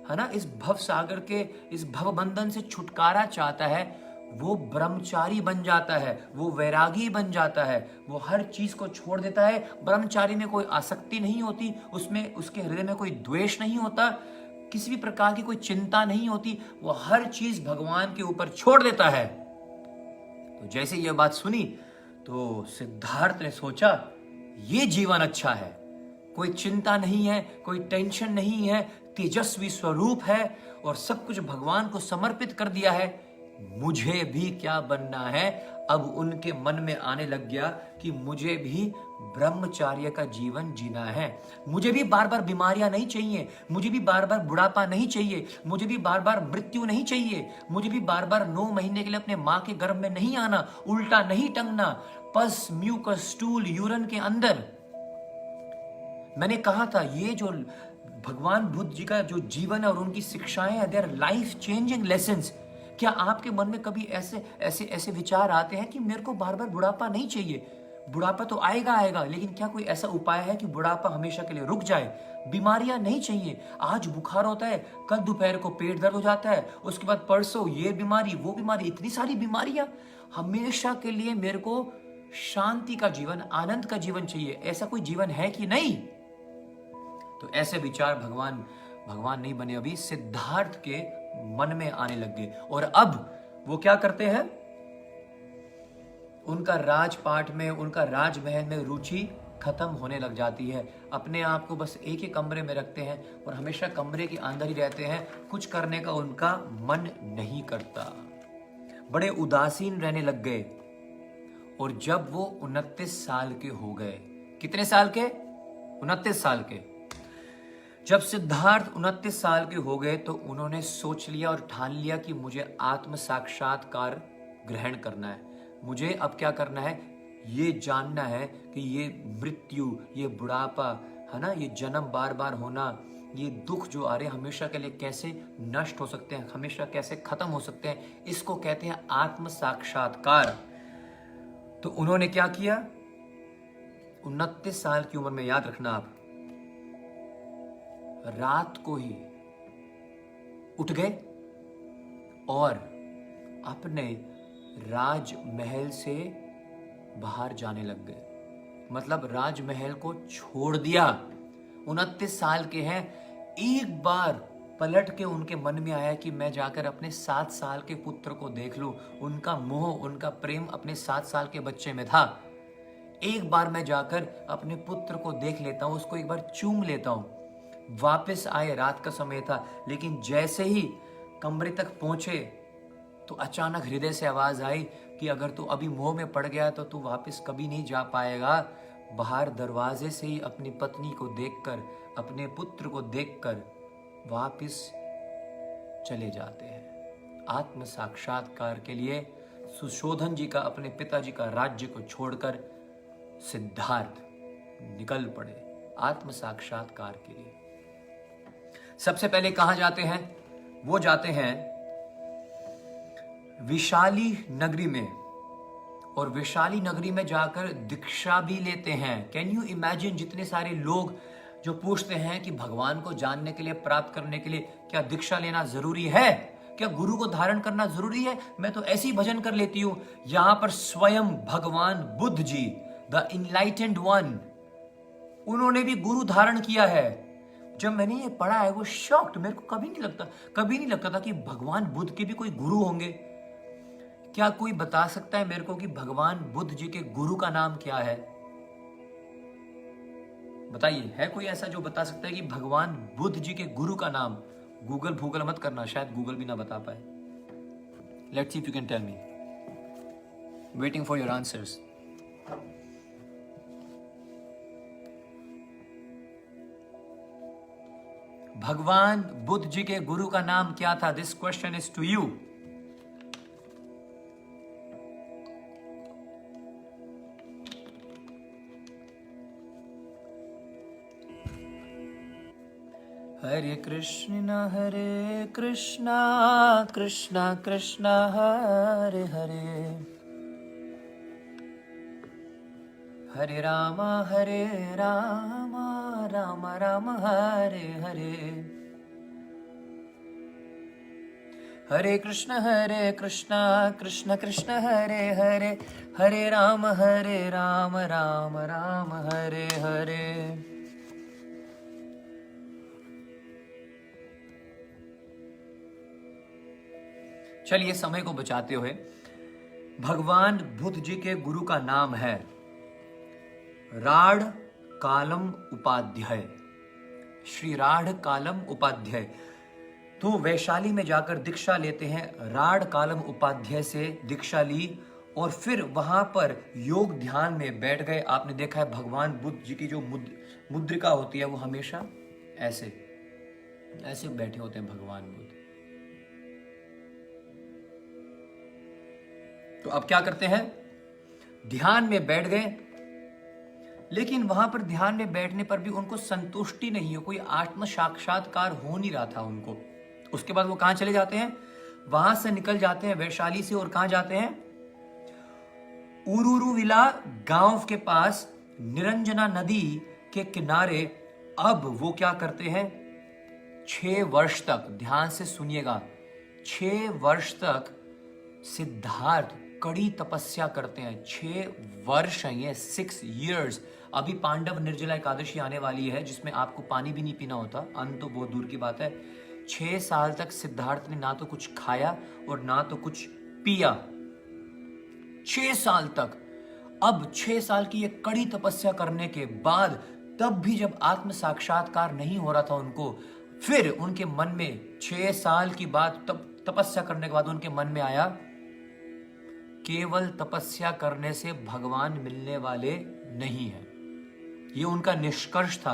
है ना, इस भव सागर के, इस भव बंधन से छुटकारा चाहता है, वो ब्रह्मचारी बन जाता है, वो वैरागी बन जाता है, वो हर चीज को छोड़ देता है। ब्रह्मचारी में कोई आसक्ति नहीं होती, उसमें उसके हृदय में कोई द्वेष नहीं होता, किसी भी प्रकार की कोई चिंता नहीं होती, वो हर चीज भगवान के ऊपर छोड़ देता है। तो जैसे ये बात सुनी तो सिद्धार्थ ने सोचा, ये जीवन अच्छा है, कोई चिंता नहीं है, कोई टेंशन नहीं है, तेजस्वी स्वरूप है और सब कुछ भगवान को समर्पित कर दिया है, मुझे भी क्या बनना है। अब उनके मन में आने लग गया कि मुझे भी ब्रह्मचार्य का जीवन जीना है, मुझे भी बार बार बीमारियां नहीं चाहिए, मुझे भी बार बार बुढ़ापा नहीं चाहिए, मुझे भी बार बार मृत्यु नहीं चाहिए, मुझे भी बार बार 9 महीने के लिए अपने माँ के गर्भ में नहीं आना, उल्टा नहीं टंगना, पस म्यूकस स्टूल यूरिन के अंदर। मैंने कहा था, ये जो भगवान बुद्ध जी का जो जीवन है और उनकी शिक्षाएं, they our life changing lessons. क्या आपके मन में कभी ऐसे ऐसे ऐसे विचार आते हैं कि मेरे को बार बार बुढ़ापा नहीं चाहिए, बुढ़ापा तो आएगा आएगा, लेकिन क्या कोई ऐसा उपाय है कि बुढ़ापा हमेशा के लिए रुक जाए? बीमारियां नहीं चाहिए, आज बुखार होता है, कल दोपहर को पेट दर्द हो जाता है, उसके बाद परसों ये बीमारी वो बीमारी, इतनी सारी बीमारियां। हमेशा के लिए मेरे को शांति का जीवन, आनंद का जीवन चाहिए, ऐसा कोई जीवन है कि नहीं? तो ऐसे विचार भगवान नहीं बने अभी, सिद्धार्थ के मन में आने लग गए। और अब वो क्या करते हैं, उनका राजपाट में, उनका राजमहल में रुचि खत्म होने लग जाती है। अपने आप को बस एक ही कमरे में रखते हैं और हमेशा कमरे के अंदर ही रहते हैं, कुछ करने का उनका मन नहीं करता, बड़े उदासीन रहने लग गए। और जब वो 29 साल के हो गए, कितने साल के? 29 साल के। जब सिद्धार्थ 29 साल के हो गए तो उन्होंने सोच लिया और ठान लिया कि मुझे आत्म साक्षात्कार ग्रहण करना है। मुझे अब क्या करना है, ये जानना है कि ये मृत्यु, ये बुढ़ापा है ना, ये जन्म बार बार होना, ये दुख जो आ रहे हैं हमेशा के लिए कैसे नष्ट हो सकते हैं, हमेशा कैसे खत्म हो सकते हैं, इसको कहते हैं आत्म साक्षात्कार। तो उन्होंने क्या किया, 29 साल की उम्र में, याद रखना आप, रात को ही उठ गए और अपने राजमहल से बाहर जाने लग गए। मतलब राजमहल को छोड़ दिया। 29 साल के हैं, एक बार पलट के उनके मन में आया कि मैं जाकर अपने 7 साल के पुत्र को देख लूं। उनका मोह, उनका प्रेम अपने 7 साल के बच्चे में था। एक बार मैं जाकर अपने पुत्र को देख लेता हूं, उसको एक बार चूम लेता हूं। वापस आए, रात का समय था, लेकिन जैसे ही कमरे तक पहुंचे तो अचानक हृदय से आवाज आई कि अगर तू अभी मोह में पड़ गया तो तू वापस कभी नहीं जा पाएगा। बाहर दरवाजे से ही अपनी पत्नी को देखकर, अपने पुत्र को देखकर वापस चले जाते हैं। आत्म साक्षात्कार के लिए सुशोधन जी का, अपने पिताजी का राज्य को छोड़कर सिद्धार्थ निकल पड़े आत्म साक्षात्कार के लिए। सबसे पहले कहां जाते हैं? वो जाते हैं विशाली नगरी में, और विशाली नगरी में जाकर दीक्षा भी लेते हैं। कैन यू इमेजिन, जितने सारे लोग जो पूछते हैं कि भगवान को जानने के लिए, प्राप्त करने के लिए क्या दीक्षा लेना जरूरी है, क्या गुरु को धारण करना जरूरी है? मैं तो ऐसे ही भजन कर लेती हूं। यहां पर स्वयं भगवान बुद्ध जी, द इनलाइटेंड वन, उन्होंने भी गुरु धारण किया है। जब मैंने ये पढ़ा है वो शॉक्ड, मेरे को कभी नहीं लगता था कि भगवान बुद्ध के भी कोई गुरु होंगे। क्या कोई बता सकता है मेरे को कि भगवान बुद्ध जी के गुरु का नाम क्या है? बताइए, है कोई ऐसा जो बता सकता है कि भगवान बुद्ध जी के गुरु का नाम? गूगल मत करना, शायद गूगल भी ना बता पाए। Let's see if you can tell me. Waiting for your answers. भगवान बुद्ध जी के गुरु का नाम क्या था? This question is to you. Hare Krishna Krishna Krishna Hare Hare, Hare Ram Ram Ram Hare Hare, Hare Krishna Krishna Krishna Hare Hare, Hare Ram Ram Ram Hare Hare. चलिए, समय को बचाते हुए, भगवान बुद्ध जी के गुरु का नाम है राढ़ कालम उपाध्याय, श्री राढ़ कालम उपाध्याय। तो वैशाली में जाकर दीक्षा लेते हैं, राढ़ कालम उपाध्याय से दीक्षा ली और फिर वहां पर योग ध्यान में बैठ गए। आपने देखा है भगवान बुद्ध जी की जो मुद्रिका होती है वो हमेशा ऐसे ऐसे बैठे होते हैं भगवान बुद्ध। तो अब क्या करते हैं, ध्यान में बैठ गए, लेकिन वहां पर ध्यान में बैठने पर भी उनको संतुष्टि नहीं हो, कोई आत्म साक्षात्कार हो नहीं रहा था उनको। उसके बाद वो कहां चले जाते हैं, वहां से निकल जाते हैं वैशाली से और कहां जाते हैं, उरुरुविला गांव के पास निरंजना नदी के किनारे। अब वो क्या करते हैं, 6 वर्ष तक, ध्यान से सुनिएगा, 6 वर्ष तक सिद्धार्थ कड़ी तपस्या करते हैं। 6 वर्ष हैं ये, 6 years। अभी पांडव निर्जला एकादशी आने वाली है जिसमें आपको पानी भी नहीं पीना होता, अन्न तो बहुत दूर की बात है। 6 साल तक सिद्धार्थ ने ना तो कुछ खाया और ना तो कुछ पिया, 6 साल तक। अब 6 साल की ये कड़ी तपस्या करने के बाद तब भी जब आत्म साक्षात्कार नहीं हो रहा था उनको, फिर उनके मन में 6 साल की बात, तब तपस्या करने के बाद उनके मन में आया, केवल तपस्या करने से भगवान मिलने वाले नहीं है। ये उनका निष्कर्ष था।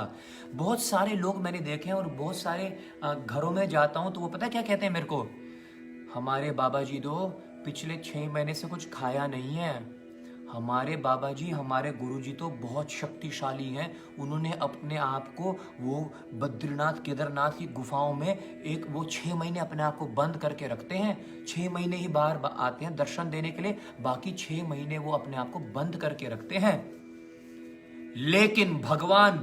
बहुत सारे लोग मैंने देखे हैं और बहुत सारे घरों में जाता हूं तो वो पता क्या कहते हैं मेरे को, हमारे बाबा जी तो पिछले 6 महीने से कुछ खाया नहीं है, हमारे बाबा जी, हमारे गुरुजी तो बहुत शक्तिशाली हैं, उन्होंने अपने आप को वो बद्रीनाथ केदारनाथ की गुफाओं में एक वो 6 महीने अपने आप को बंद करके रखते हैं, 6 महीने ही बाहर आते हैं दर्शन देने के लिए, बाकी 6 महीने वो अपने आप को बंद करके रखते हैं। लेकिन भगवान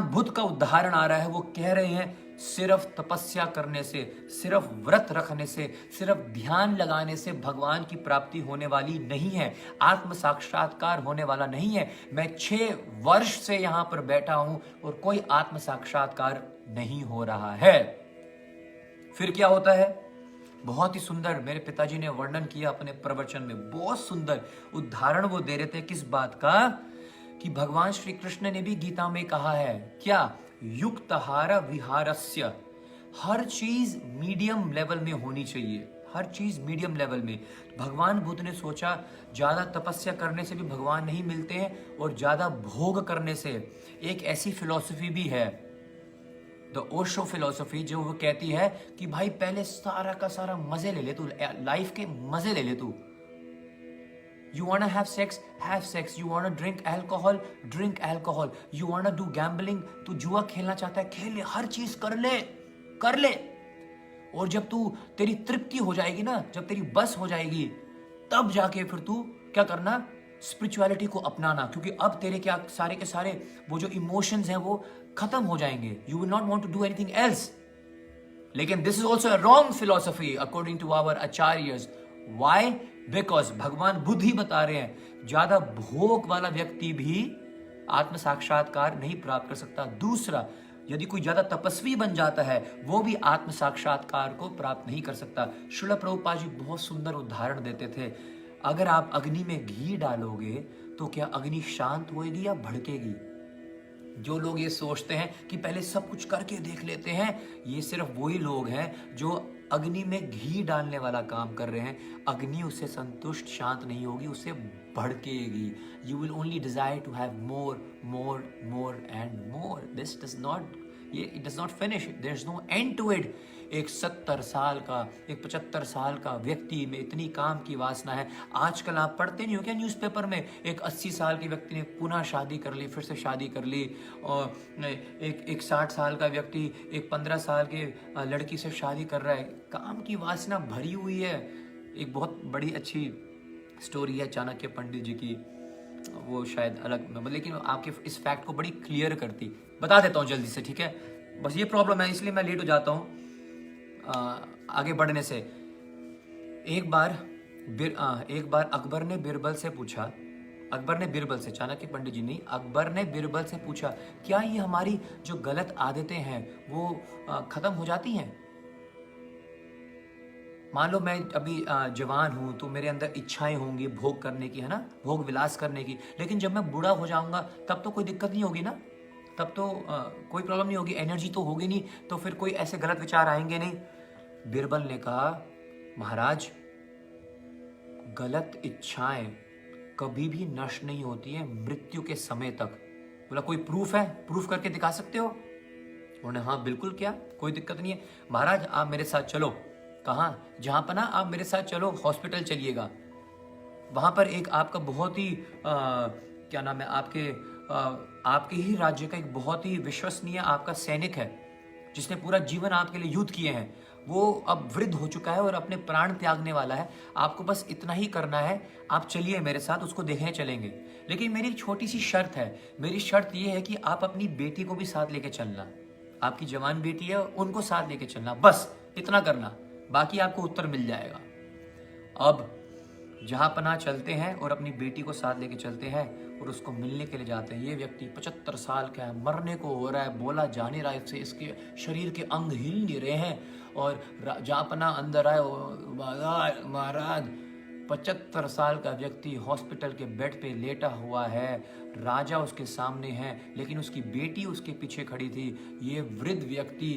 बुद्ध का उदाहरण आ रहा है, वो कह रहे हैं सिर्फ तपस्या करने से, सिर्फ व्रत रखने से, सिर्फ ध्यान लगाने से भगवान की प्राप्ति होने वाली नहीं है, आत्म साक्षात्कार होने वाला नहीं है। मैं 6 वर्ष से यहां पर बैठा हूं और कोई आत्म साक्षात्कार नहीं हो रहा है। फिर क्या होता है, बहुत ही सुंदर मेरे पिताजी ने वर्णन किया अपने प्रवचन में, बहुत सुंदर उदाहरण वो दे रहे थे किस बात का, कि भगवान श्री कृष्ण ने भी गीता में कहा है क्या, युक्तहार विहारस्य, हर चीज मीडियम लेवल में होनी चाहिए, हर चीज मीडियम लेवल में। भगवान बुद्ध ने सोचा ज्यादा तपस्या करने से भी भगवान नहीं मिलते हैं और ज्यादा भोग करने से। एक ऐसी फिलॉसफी भी है, द ओशो फिलॉसफी, जो वो कहती है कि भाई पहले सारा का सारा मजे ले ले तू, लाइफ के मजे ले ले तू। You wanna have sex, have sex. You wanna drink alcohol, drink alcohol. You wanna do gambling, तू जुआ खेलना चाहता है, खेल ले, हर चीज कर ले, कर ले। और जब तू, तेरी तृप्ति हो जाएगी ना, जब तेरी बस हो जाएगी, तब जाके फिर तू क्या करना, स्पिरिचुअलिटी को अपनाना, क्योंकि अब तेरे क्या सारे के सारे वो जो इमोशंस हैं वो खत्म हो जाएंगे। You will not want to do anything else. लेकिन this is also a wrong philosophy according to our acharyas. Why? Because भगवान बुद्ध ही बता रहे हैं ज्यादा भोग वाला व्यक्ति भी आत्म साक्षात्कार नहीं प्राप्त कर सकता। दूसरा, यदि कोई ज्यादा तपस्वी बन जाता है वो भी आत्म साक्षात्कार को प्राप्त नहीं कर सकता। श्रील प्रभुपाद जी बहुत सुंदर उदाहरण देते थे, अगर आप अग्नि में घी डालोगे तो क्या अग्नि शांत होएगी या भड़केगी? जो लोग ये सोचते हैं कि पहले सब कुछ करके देख लेते हैं, ये सिर्फ वही लोग हैं जो अग्नि में घी डालने वाला काम कर रहे हैं। अग्नि उससे संतुष्ट शांत नहीं होगी, उससे भड़केगी। You will only desire to have more more more and more. This does not, ये it does not finish, there is no end to it. एक 70 साल का, एक 75 साल का व्यक्ति में इतनी काम की वासना है। आजकल आप पढ़ते नहीं हो क्या न्यूज़पेपर में, एक 80 साल के व्यक्ति ने पुनः शादी कर ली, फिर से शादी कर ली, और एक 60 साल का व्यक्ति एक 15 साल के लड़की से शादी कर रहा है। काम की वासना भरी हुई है। एक बहुत बड़ी अच्छी स्टोरी है चाणक्य पंडित जी की, वो शायद अलग, लेकिन आपके इस फैक्ट को बड़ी क्लियर करती, बता देता हूँ जल्दी से, ठीक है। बस ये प्रॉब्लम है इसलिए मैं लेट हो जाता हूँ आगे बढ़ने से। एक बार अकबर ने बिरबल से पूछा, अकबर ने बिरबल से, चाणक्य पंडित जी नहीं, अकबर ने बिरबल से पूछा, क्या ये हमारी जो गलत आदतें हैं वो खत्म हो जाती हैं? मान लो मैं अभी जवान हूं तो मेरे अंदर इच्छाएं होंगी भोग करने की, है ना, भोग विलास करने की, लेकिन जब मैं बूढ़ा हो जाऊंगा तब तो कोई दिक्कत नहीं होगी ना, तब तो कोई प्रॉब्लम नहीं होगी, एनर्जी तो होगी नहीं, तो फिर कोई ऐसे गलत विचार आएंगे नहीं। बिरबल ने कहा, महाराज गलत इच्छाएं कभी भी नष्ट नहीं होती है मृत्यु के समय तक। बोला कोई प्रूफ है, प्रूफ करके दिखा सकते हो? उन्होंने हाँ बिल्कुल, क्या कोई दिक्कत नहीं है महाराज, आप मेरे साथ चलो। कहाँ? जहाँ पर ना आप मेरे साथ चलो, हॉस्पिटल चलिएगा, वहाँ पर एक आपका बहुत ही क्या नाम है, आपके ही राज्य का एक बहुत ही विश्वसनीय आपका सैनिक है जिसने पूरा जीवन आपके लिए युद्ध किए हैं, वो अब वृद्ध हो चुका है और अपने प्राण त्यागने वाला है। आपको बस इतना ही करना है, आप चलिए मेरे साथ, उसको देखने चलेंगे। लेकिन मेरी एक छोटी सी शर्त है, मेरी शर्त ये है कि आप अपनी बेटी को भी साथ लेके चलना, आपकी जवान बेटी है उनको साथ लेके चलना, बस इतना करना, बाकी आपको उत्तर मिल जाएगा। अब जहांपनाह चलते हैं और अपनी बेटी को साथ लेके चलते हैं और उसको मिलने के लिए जाते हैं। ये व्यक्ति 75 साल का है, मरने को हो रहा है, बोला जा नहीं रहा है इससे, इसके शरीर के अंग हिल नहीं रहे हैं। और जहांपनाह अंदर आए, महाराज 75 साल का व्यक्ति हॉस्पिटल के बेड पे लेटा हुआ है, राजा उसके सामने है, लेकिन उसकी बेटी उसके पीछे खड़ी थी। ये वृद्ध व्यक्ति,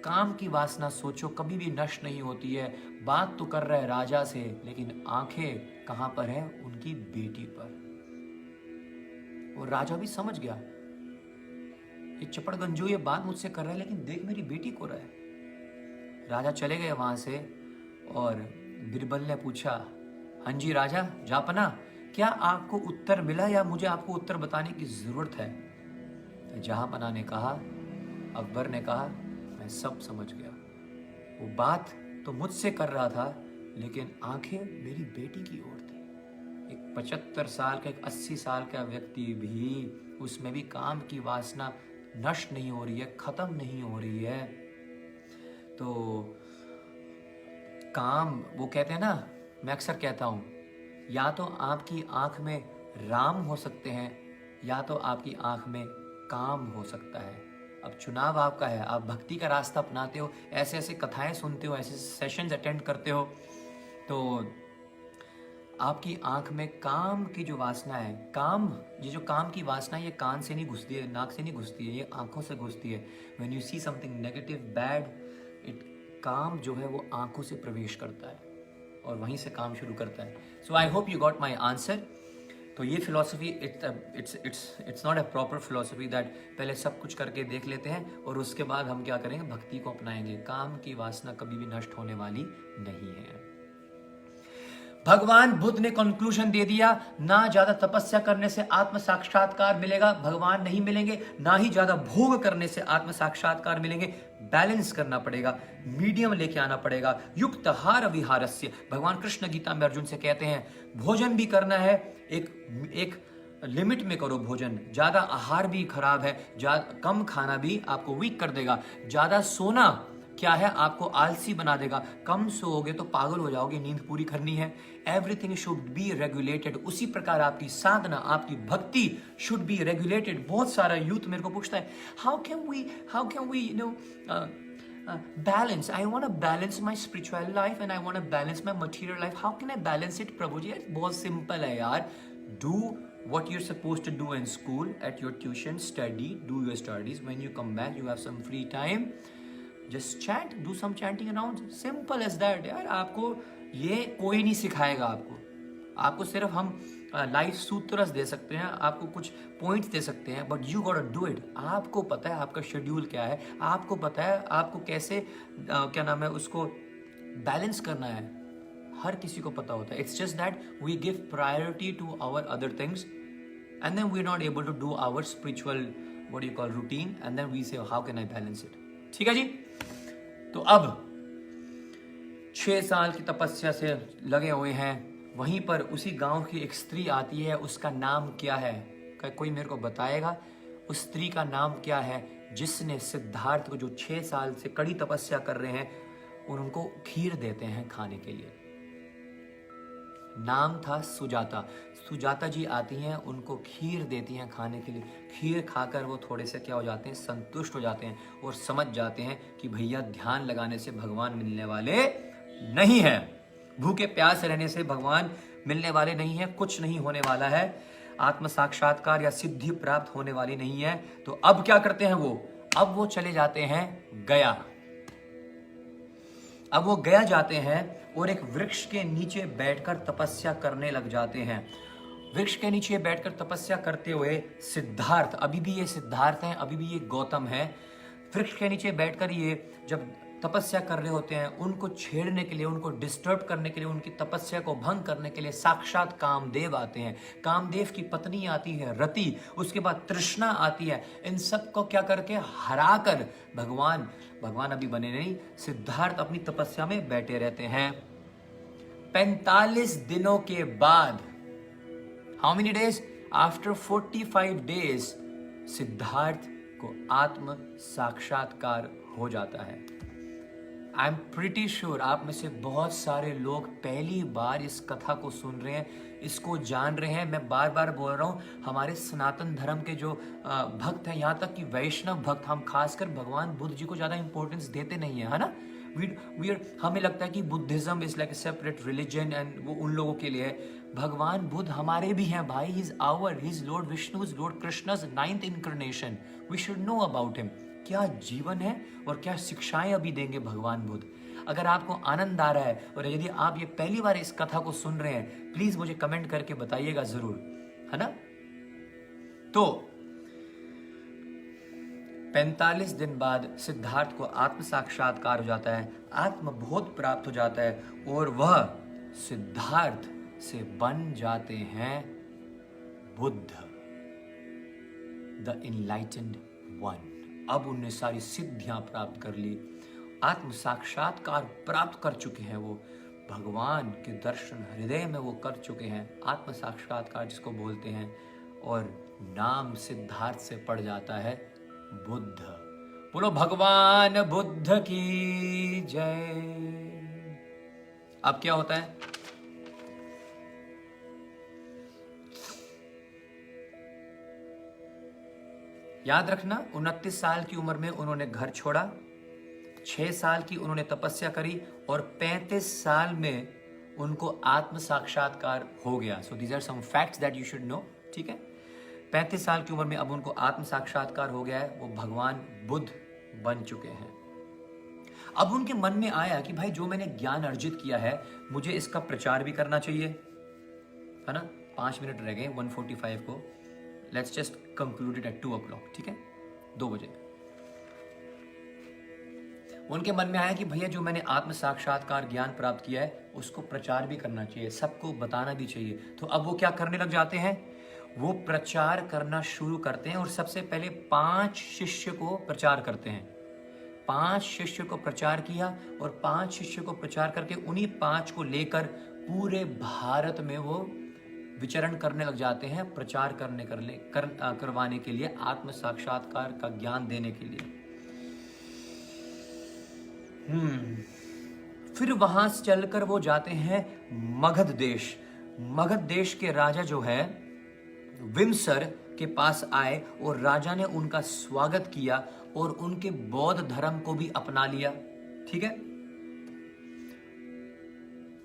काम की वासना सोचो कभी भी नष्ट नहीं होती है। बात तो कर रहा है राजा से, लेकिन आंखें कहां पर है? उनकी बेटी पर। और राजा भी समझ गया, ये चपड़गंजू ये बात मुझसे कर रहा है, लेकिन देख मेरी बेटी को रहा है। राजा चले गए वहां से और बिरबल ने पूछा, हाँ जी राजा जहांपनाह, क्या आपको उत्तर मिला या मुझे आपको उत्तर बताने की जरूरत है? जहांपनाह ने कहा, अकबर ने कहा, मैं सब समझ गया। वो बात तो मुझसे कर रहा था, लेकिन आंखें मेरी बेटी की ओर थी। एक 75 साल का, एक 80 साल का व्यक्ति भी, उसमें भी काम की वासना नष्ट नहीं हो रही है, खत्म नहीं हो रही है। तो काम, वो कहते हैं ना, मैं अक्सर कहता हूं, या तो आपकी आंख में राम हो सकते हैं, या तो आपकी आंख में काम हो सकता है। अब चुनाव आपका है। आप भक्ति का रास्ता अपनाते हो, ऐसे ऐसे कथाएं सुनते हो, ऐसे सेशंस अटेंड करते हो, तो आपकी आंख में काम की जो वासना है, काम, ये जो काम की वासना है, ये कान से नहीं घुसती है, नाक से नहीं घुसती है, ये आंखों से घुसती है। When you see something negative, bad, it, काम जो है वो आंखों से प्रवेश करता है और वहीं से काम शुरू करता है। So I hope you got my answer. तो ये philosophy, it's not a proper philosophy that पहले सब कुछ करके देख लेते हैं और उसके बाद हम क्या करेंगे, भक्ति को अपनाएंगे। काम की वासना कभी भी नष्ट होने वाली नहीं है। भगवान बुद्ध ने कंक्लूजन दे दिया, ना ज्यादा तपस्या करने से आत्म साक्षात्कार मिलेगा, भगवान नहीं मिलेंगे, ना ही ज्यादा भोग करने से आत्म साक्षात्कार मिलेंगे। बैलेंस करना पड़ेगा, मीडियम लेके आना पड़ेगा। युक्त हार विहारस्य, भगवान कृष्ण गीता में अर्जुन से कहते हैं, भोजन भी करना है, एक लिमिट में करो भोजन। ज्यादा आहार भी खराब है, कम खाना भी आपको वीक कर देगा। ज्यादा सोना क्या है, आपको आलसी बना देगा। कम सोओगे तो पागल हो जाओगे, नींद पूरी करनी है। Everything should be regulated. उसी प्रकार आपकी साधना, आपकी भक्ति शुड बी रेगुलेटेड। बहुत सारा यूथ मेरे को पूछता है, how can we you know balance. I want to balance my spiritual life and I want to balance my material life. How can I balance it, प्रभु जी? बहुत सिंपल है यार। Do what you're supposed to do in school, at your tuition, study, do your studies. When you come back, you have some free time. Just chant, do some chanting around. Simple as that यार। आपको ये कोई नहीं सिखाएगा आपको सिर्फ हम life सूत्र दे सकते हैं, आपको कुछ पॉइंट्स दे सकते हैं, but you got to do it. आपको पता है आपका शेड्यूल क्या है, आपको पता है आपको कैसे क्या नाम है उसको बैलेंस करना है। हर किसी को पता होता है। It's just that we give priority to our other things and then we are not able to do our spiritual what you call routine and then we say how can I balance it. ठीक है जी। तो अब 6 साल की तपस्या से लगे हुए हैं। वहीं पर उसी गांव की एक स्त्री आती है, उसका नाम क्या है? कोई मेरे को बताएगा उस स्त्री का नाम क्या है जिसने सिद्धार्थ को, जो 6 साल से कड़ी तपस्या कर रहे हैं, उनको खीर देते हैं खाने के लिए। नाम था सुजाता। सुजाता जी आती हैं, उनको खीर देती हैं खाने के लिए। खीर खाकर वो थोड़े से क्या हो जाते हैं, संतुष्ट हो जाते हैं और समझ जाते हैं कि भैया ध्यान लगाने से भगवान मिलने वाले नहीं है, भूखे प्यास रहने से भगवान मिलने वाले नहीं है, कुछ नहीं होने वाला है, आत्म साक्षात्कार या सिद्धि प्राप्त होने वाली नहीं है। तो अब क्या करते हैं वो? अब वो चले जाते हैं गया। अब वो गया जाते हैं और एक वृक्ष के नीचे बैठकर तपस्या करने लग जाते हैं। वृक्ष के नीचे बैठकर तपस्या करते हुए सिद्धार्थ, अभी भी ये सिद्धार्थ हैं, अभी भी ये गौतम है, वृक्ष के नीचे बैठकर ये जब तपस्या कर रहे होते हैं, उनको छेड़ने के लिए, उनको डिस्टर्ब करने के लिए, उनकी तपस्या को भंग करने के लिए साक्षात कामदेव आते हैं। कामदेव की पत्नी आती है रति, उसके बाद तृष्णा आती है। इन सब को क्या करके हरा कर भगवान अभी बने नहीं, सिद्धार्थ अपनी तपस्या में बैठे रहते हैं। 45 दिनों के बाद, how many days? After 45 days Siddharth को आत्म साक्षात्कार हो जाता है। आई एम प्रिटी श्योर आप में से बहुत सारे लोग पहली बार इस कथा को सुन रहे हैं, इसको जान रहे हैं। मैं बार बार बोल रहा हूँ, हमारे सनातन धर्म के जो भक्त हैं, यहाँ तक कि वैष्णव भक्त, हम खासकर भगवान बुद्ध जी को ज़्यादा इंपॉर्टेंस देते नहीं है, है ना। हमें लगता है कि Buddhism is like a separate religion and वो उन लोगों के लिए है। भगवान बुद्ध हमारे भी हैं भाई, he is lord Vishnu, is lord Krishna's 9th incarnation. We should know about him. क्या जीवन है और क्या शिक्षाएं अभी देंगे भगवान बुद्ध। अगर आपको आनंद आ रहा है और यदि आप ये पहली बार इस कथा को सुन रहे हैं, प्लीज मुझे कमेंट करके बताइएगा जरूर, है ना। तो 45 दिन बाद सिद्धार्थ को आत्म साक्षात्कार हो जाता है, आत्मबोध प्राप्त हो जाता है और वह सिद्धार्थ से बन जाते हैं बुद्ध, द इनलाइटेंड वन। अब उनने सारी सिद्धियां प्राप्त कर ली, आत्म साक्षात्कार प्राप्त कर चुके हैं, वो भगवान के दर्शन हृदय में वो कर चुके हैं, आत्म साक्षात्कार जिसको बोलते हैं। और नाम सिद्धार्थ से पड़ जाता है बुद्ध। बोलो भगवान बुद्ध की जय। अब क्या होता है? याद रखना, 29 साल की उम्र में उन्होंने घर छोड़ा, 6 साल की उन्होंने तपस्या करी और 35 साल में उनको आत्म साक्षात्कार हो गया। So these are some facts that you should know, ठीक है। 35 साल की उम्र में अब उनको आत्म साक्षात्कार हो गया है, वो भगवान बुद्ध बन चुके हैं। अब उनके मन में आया कि भाई जो मैंने ज्ञान अर्जित किया है, मुझे इसका प्रचार भी करना चाहिए, है ना। 5 मिनट रह गए 1:45 को, let's just conclude it at 2 o'clock, ठीक है, 2 बजे। उनके मन में आया कि भैया जो मैंने आत्म साक्षात्कार ज्ञान प्राप्त किया है, उसको प्रचार भी करना चाहिए, सबको बताना भी चाहिए। तो अब वो क्या करने लग जाते हैं? वो प्रचार करना शुरू करते हैं और सबसे पहले 5 शिष्य को प्रचार करते हैं। 5 शिष्य को प्रचार किया और 5 शिष्य को प्रचार करके उन्हीं 5 को लेकर पूरे भारत में वो विचरण करने लग जाते हैं, प्रचार करवाने के लिए, आत्म साक्षात्कार का ज्ञान देने के लिए। फिर वहां से चलकर वो जाते हैं मगध देश। मगध देश के राजा जो है विमसर के पास आए और राजा ने उनका स्वागत किया और उनके बौद्ध धर्म को भी अपना लिया, ठीक है।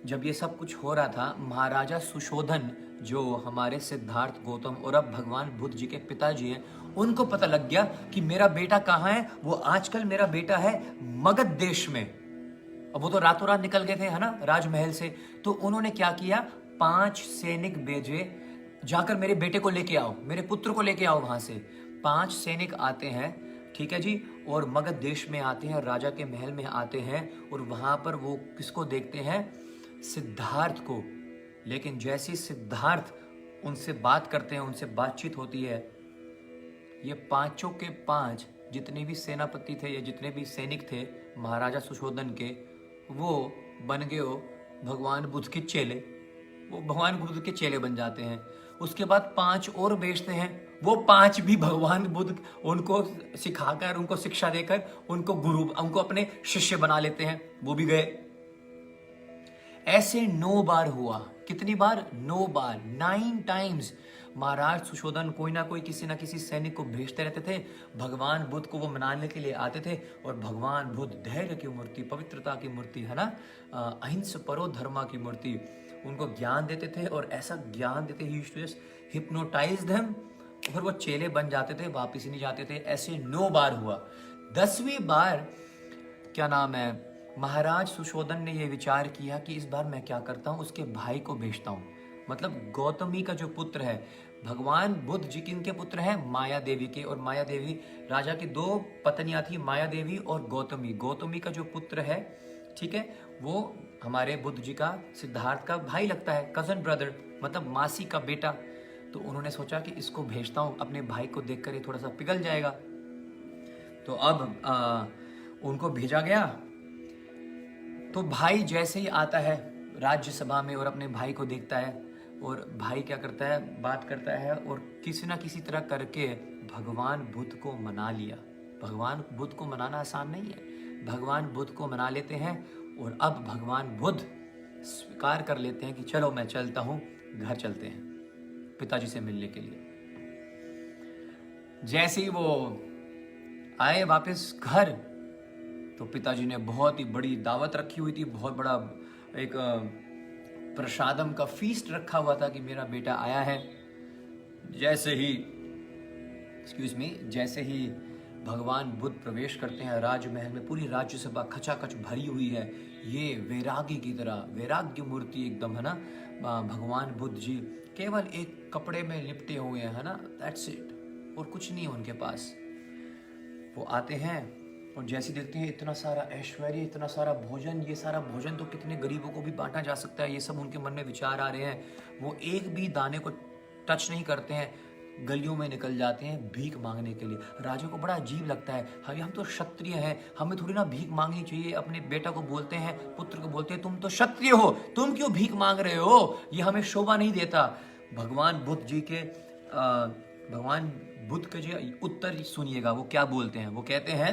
जब ये सब कुछ हो रहा था, महाराजा सुशोधन जो हमारे सिद्धार्थ गौतम और अब भगवान बुद्ध जी के पिताजी हैं, उनको पता लग गया कि मेरा बेटा कहाँ है। वो आजकल मेरा बेटा है मगध देश में। अब वो तो रातों रात निकल गए थे, है ना, राजमहल से। तो उन्होंने क्या किया, 5 सैनिक भेजे, जाकर मेरे बेटे को लेके आओ, मेरे पुत्र को लेके आओ वहां से। 5 सैनिक आते हैं, ठीक है जी, और मगध देश में आते हैं, राजा के महल में आते हैं और वहां पर वो किसको देखते हैं? सिद्धार्थ को। लेकिन जैसे सिद्धार्थ उनसे बात करते हैं, उनसे बातचीत होती है, ये 5 के 5 जितने भी सेनापति थे या जितने भी सैनिक थे महाराजा सुशोधन के, वो बन गए हो भगवान बुद्ध के चेले। वो भगवान बुद्ध के चेले बन जाते हैं। उसके बाद 5 और भेजते हैं, वो 5 भी भगवान बुद्ध उनको सिखाकर, उनको शिक्षा देकर उनको उनको अपने शिष्य बना लेते हैं, वो भी गए। ऐसे 9 बार हुआ। कितनी बार? 9 बार, 9 टाइम्स। महाराज सुशोधन कोई ना कोई किसी ना किसी सैनिक को भेजते रहते थे, भगवान बुद्ध को वो मनाने के लिए आते थे। और भगवान बुद्ध धैर्य की मूर्ति, पवित्रता की मूर्ति, है ना, अहिंस परो धर्मा की मूर्ति, उनको ज्ञान देते थे। और ऐसा ज्ञान देते ही हिप्नोटाइज देम, फिर वो चेले बन जाते थे, वापिस ही नहीं जाते थे। ऐसे 9 बार हुआ। 10वीं बार क्या नाम है, महाराज सुशोधन ने यह विचार किया कि इस बार मैं क्या करता हूँ, उसके भाई को भेजता हूँ। मतलब गौतमी का जो पुत्र है, भगवान बुद्ध जी किनके पुत्र हैं? माया देवी के। और माया देवी राजा की 2 पत्नियां थी, माया देवी और गौतमी। गौतमी का जो पुत्र है, ठीक है, वो हमारे बुद्ध जी का, सिद्धार्थ का भाई लगता है, कजन ब्रदर, मतलब मासी का बेटा। तो उन्होंने सोचा कि इसको भेजता हूँ, अपने भाई को देखकर ये थोड़ा सा पिघल जाएगा। तो अब उनको भेजा गया। तो भाई जैसे ही आता है राज्यसभा में और अपने भाई को देखता है, और भाई क्या करता है, बात करता है, और किसी ना किसी तरह करके भगवान बुद्ध को मना लिया। भगवान बुद्ध को मनाना आसान नहीं है। भगवान बुद्ध को मना लेते हैं, और अब भगवान बुद्ध स्वीकार कर लेते हैं कि चलो मैं चलता हूँ, घर चलते हैं पिताजी से मिलने के लिए। जैसे ही वो आए वापस घर, तो पिताजी ने बहुत ही बड़ी दावत रखी हुई थी, बहुत बड़ा एक प्रसादम का फीस्ट रखा हुआ था कि मेरा बेटा आया है। जैसे ही भगवान बुद्ध प्रवेश करते हैं राजमहल में, पूरी राज्यसभा खचाखच भरी हुई है। ये वैरागी की तरह, वैराग्य मूर्ति एकदम, है ना। भगवान बुद्ध जी केवल एक कपड़े में लिपटे हुए हैं, है ना, दैट्स इट, और कुछ नहीं है उनके पास। वो आते हैं और जैसे देखते हैं इतना सारा ऐश्वर्य, इतना सारा भोजन, ये सारा भोजन तो कितने गरीबों को भी बांटा जा सकता है, ये सब उनके मन में विचार आ रहे हैं। वो एक भी दाने को टच नहीं करते हैं, गलियों में निकल जाते हैं भीख मांगने के लिए। राजा को बड़ा अजीब लगता है, हम तो क्षत्रिय हैं, हमें थोड़ी ना भीख मांगनी चाहिए। अपने बेटा को बोलते हैं, पुत्र को बोलते हैं, तुम तो क्षत्रिय हो, तुम क्यों भीख मांग रहे हो, ये हमें शोभा नहीं देता। भगवान बुद्ध जी के भगवान बुद्ध के जो उत्तर सुनिएगा, वो क्या बोलते हैं। वो कहते हैं,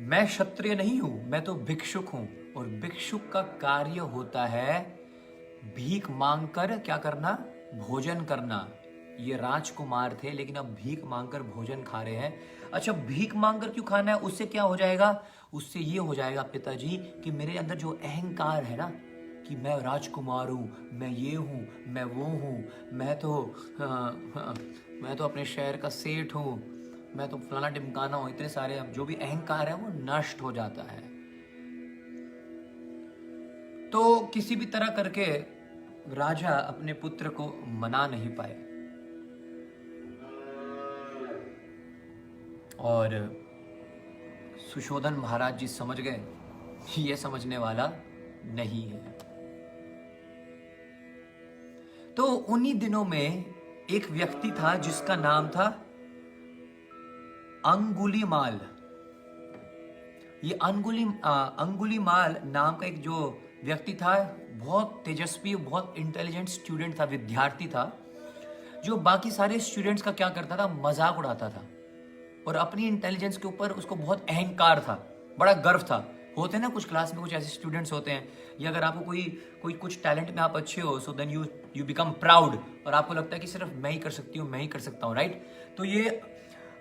मैं क्षत्रिय नहीं हूं, मैं तो भिक्षुक हूं, और भिक्षुक का कार्य होता है भीख मांगकर क्या करना, भोजन करना। ये राजकुमार थे, लेकिन अब भीख मांगकर भोजन खा रहे हैं। अच्छा, भीख मांगकर क्यों खाना है? उससे क्या हो जाएगा? उससे ये हो जाएगा पिताजी कि मेरे अंदर जो अहंकार है ना, कि मैं राजकुमार हूं, मैं ये हूं, मैं वो हूं, मैं तो अपने शहर का सेठ हूं, मैं तो फलाना टिमकाना हूं, इतने सारे जो भी अहंकार है वो नष्ट हो जाता है। तो किसी भी तरह करके राजा अपने पुत्र को मना नहीं पाए, और सुशोधन महाराज जी समझ गए ये समझने वाला नहीं है। तो उन्हीं दिनों में एक व्यक्ति था जिसका नाम था अंगुलीमाल। ये अंगुलीमाल नाम का एक जो व्यक्ति था, बहुत तेजस्वी, बहुत इंटेलिजेंट स्टूडेंट था, विद्यार्थी था, जो बाकी सारे स्टूडेंट्स का क्या करता था, मजाक उड़ाता था, और अपनी इंटेलिजेंस के ऊपर उसको बहुत अहंकार था, बड़ा गर्व था। होते हैं ना कुछ क्लास में कुछ ऐसे स्टूडेंट्स होते हैं, या अगर आपको कोई कुछ टैलेंट में आप अच्छे हो, so then you become proud, और आपको लगता है कि सिर्फ मैं ही कर सकती हूँ, मैं ही कर सकता हूँ, राइट। तो ये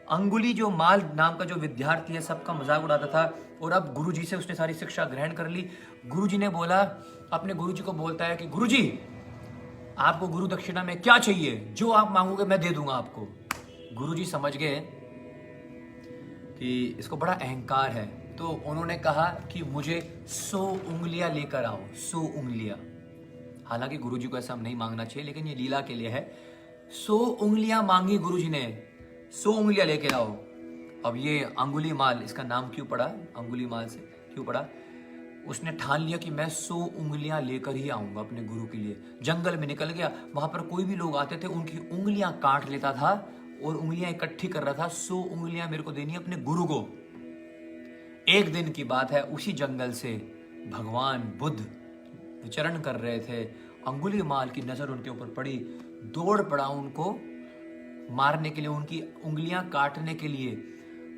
अंगुली जो माल नाम का जो विद्यार्थी है, सबका मजाक उड़ाता था। और अब गुरुजी से उसने सारी शिक्षा ग्रहण कर ली। गुरुजी ने बोला, अपने गुरुजी को बोलता है कि गुरुजी, आपको गुरु दक्षिणा में क्या चाहिए, जो आप मांगोगे मैं दे दूंगा आपको। गुरुजी समझ गए कि इसको बड़ा अहंकार है, तो उन्होंने कहा कि मुझे 100 उंगलियां लेकर आओ, 100 उंगलियां। हालांकि गुरुजी को ऐसा नहीं मांगना चाहिए, लेकिन ये लीला के लिए है। 100 उंगलियां मांगी गुरुजी ने, 100 उंगलियां लेके आओ। अब ये अंगुलीमाल, इसका नाम क्यों पड़ा, अंगुलीमाल से क्यों पड़ा, उसने ठान लिया कि मैं 100 उंगलियां लेकर ही आऊंगा अपने गुरु के लिए। जंगल में निकल गया, वहां पर कोई भी लोग आते थे उनकी उंगलियां काट लेता था और उंगलियां इकट्ठी कर रहा था। 100 उंगलियां मेरे को देनी है अपने गुरु को। एक दिन की बात है, उसी जंगल से भगवान बुद्ध विचरण कर रहे थे। अंगुलीमाल की नजर उनके ऊपर पड़ी, दौड़ पड़ा उनको मारने के लिए, उनकी उंगलियां काटने के लिए।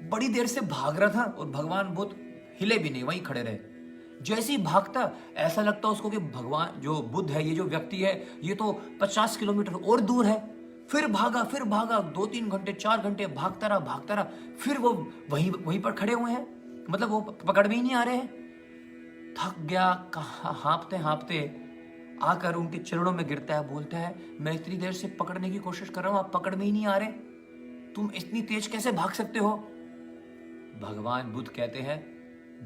बड़ी देर से भाग रहा था और भगवान बुद्ध हिले भी नहीं, वहीं खड़े रहे। जैसे ही भागता, ऐसा लगता उसको कि भगवान जो बुद्ध है, ये जो व्यक्ति है, ये तो 50 किलोमीटर और दूर है। फिर भागा 2-3 घंटे 4 घंटे भागता रहा। फिर वो वहीं पर खड़े हुए हैं, मतलब वो पकड़ में ही नहीं आ रहे हैं। थक गया, हाँफते आकर उनके चरणों में गिरता है, बोलता है, मैं इतनी देर से पकड़ने की कोशिश कर रहा हूं, आप पकड़ में ही नहीं आ रहे, तुम इतनी तेज कैसे भाग सकते हो। भगवान बुद्ध कहते हैं,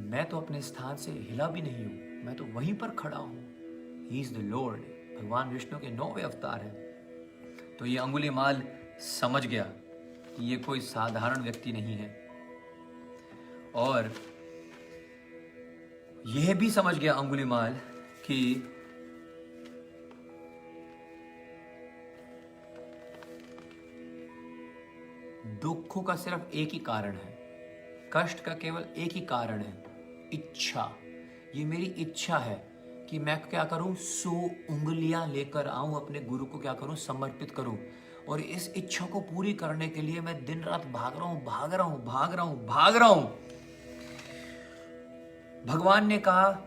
मैं तो अपने स्थान से हिला भी नहीं हूं, मैं तो वहीं पर खड़ा हूं। ही इज द लॉर्ड। भगवान विष्णु के 9वें अवतार हैं। तो ये अंगुलीमाल समझ गया कि ये कोई साधारण व्यक्ति नहीं है, और यह भी समझ गया अंगुलीमाल कि दुखों का सिर्फ एक ही कारण है, कष्ट का केवल एक ही कारण है, इच्छा। ये मेरी इच्छा है कि मैं क्या करूं, 100 उंगलियां लेकर आऊं, अपने गुरु को क्या करूं, समर्पित करूं। और इस इच्छा को पूरी करने के लिए मैं दिन रात भाग रहा हूं, भाग रहा हूं, भाग रहा हूं, भाग रहा हूं। भगवान ने कहा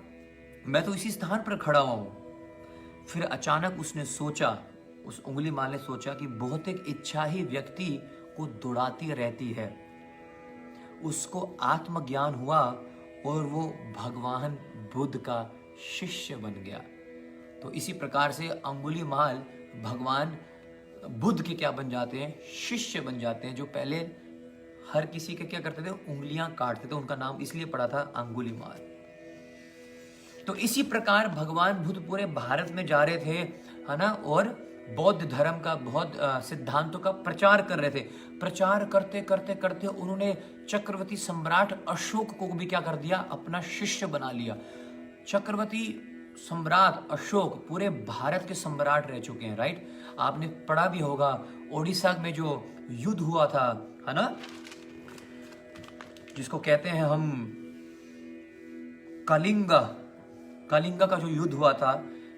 मैं तो इसी स्थान पर खड़ा हुआ हूं। फिर अचानक उसने सोचा, उस उंगलीमाल ने सोचा कि भौतिक इच्छा ही व्यक्ति को दौड़ाती रहती है। उसको आत्मज्ञान हुआ और वो भगवान बुद्ध का शिष्य बन गया। तो इसी प्रकार से अंगुलीमाल भगवान बुद्ध के क्या बन जाते हैं, शिष्य बन जाते हैं। जो पहले हर किसी के क्या करते थे, उंगलियां काटते थे, उनका नाम इसलिए पड़ा था अंगुलीमाल। तो इसी प्रकार भगवान बुद्ध पूरे भारत में जा रहे थे, है ना, और बौद्ध धर्म का, बौद्ध सिद्धांतों का प्रचार कर रहे थे। प्रचार करते करते करते उन्होंने चक्रवर्ती सम्राट अशोक को भी क्या कर दिया, अपना शिष्य बना लिया। चक्रवर्ती सम्राट अशोक पूरे भारत के सम्राट रह चुके हैं, राइट। आपने पढ़ा भी होगा ओडिशा में जो युद्ध हुआ था, है ना, जिसको कहते हैं हम कलिंगा। कलिंगा का जो युद्ध हुआ था,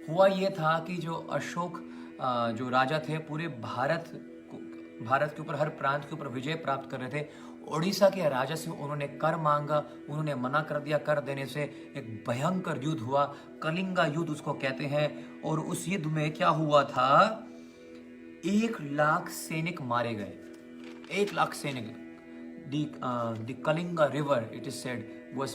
हुआ ये था कि जो अशोक जो राजा थे, पूरे भारत के ऊपर, हर प्रांत के ऊपर विजय प्राप्त कर रहे थे। ओडिशा के राजा से उन्होंने कर मांगा, उन्होंने मना कर दिया। कर देने से एक भयंकर युद्ध हुआ, कलिंगा युद्ध उसको कहते हैं। और उस युद्ध में क्या हुआ था, 1 लाख सैनिक मारे गए, 1 लाख सैनिक। The Kalinga river, it is said, was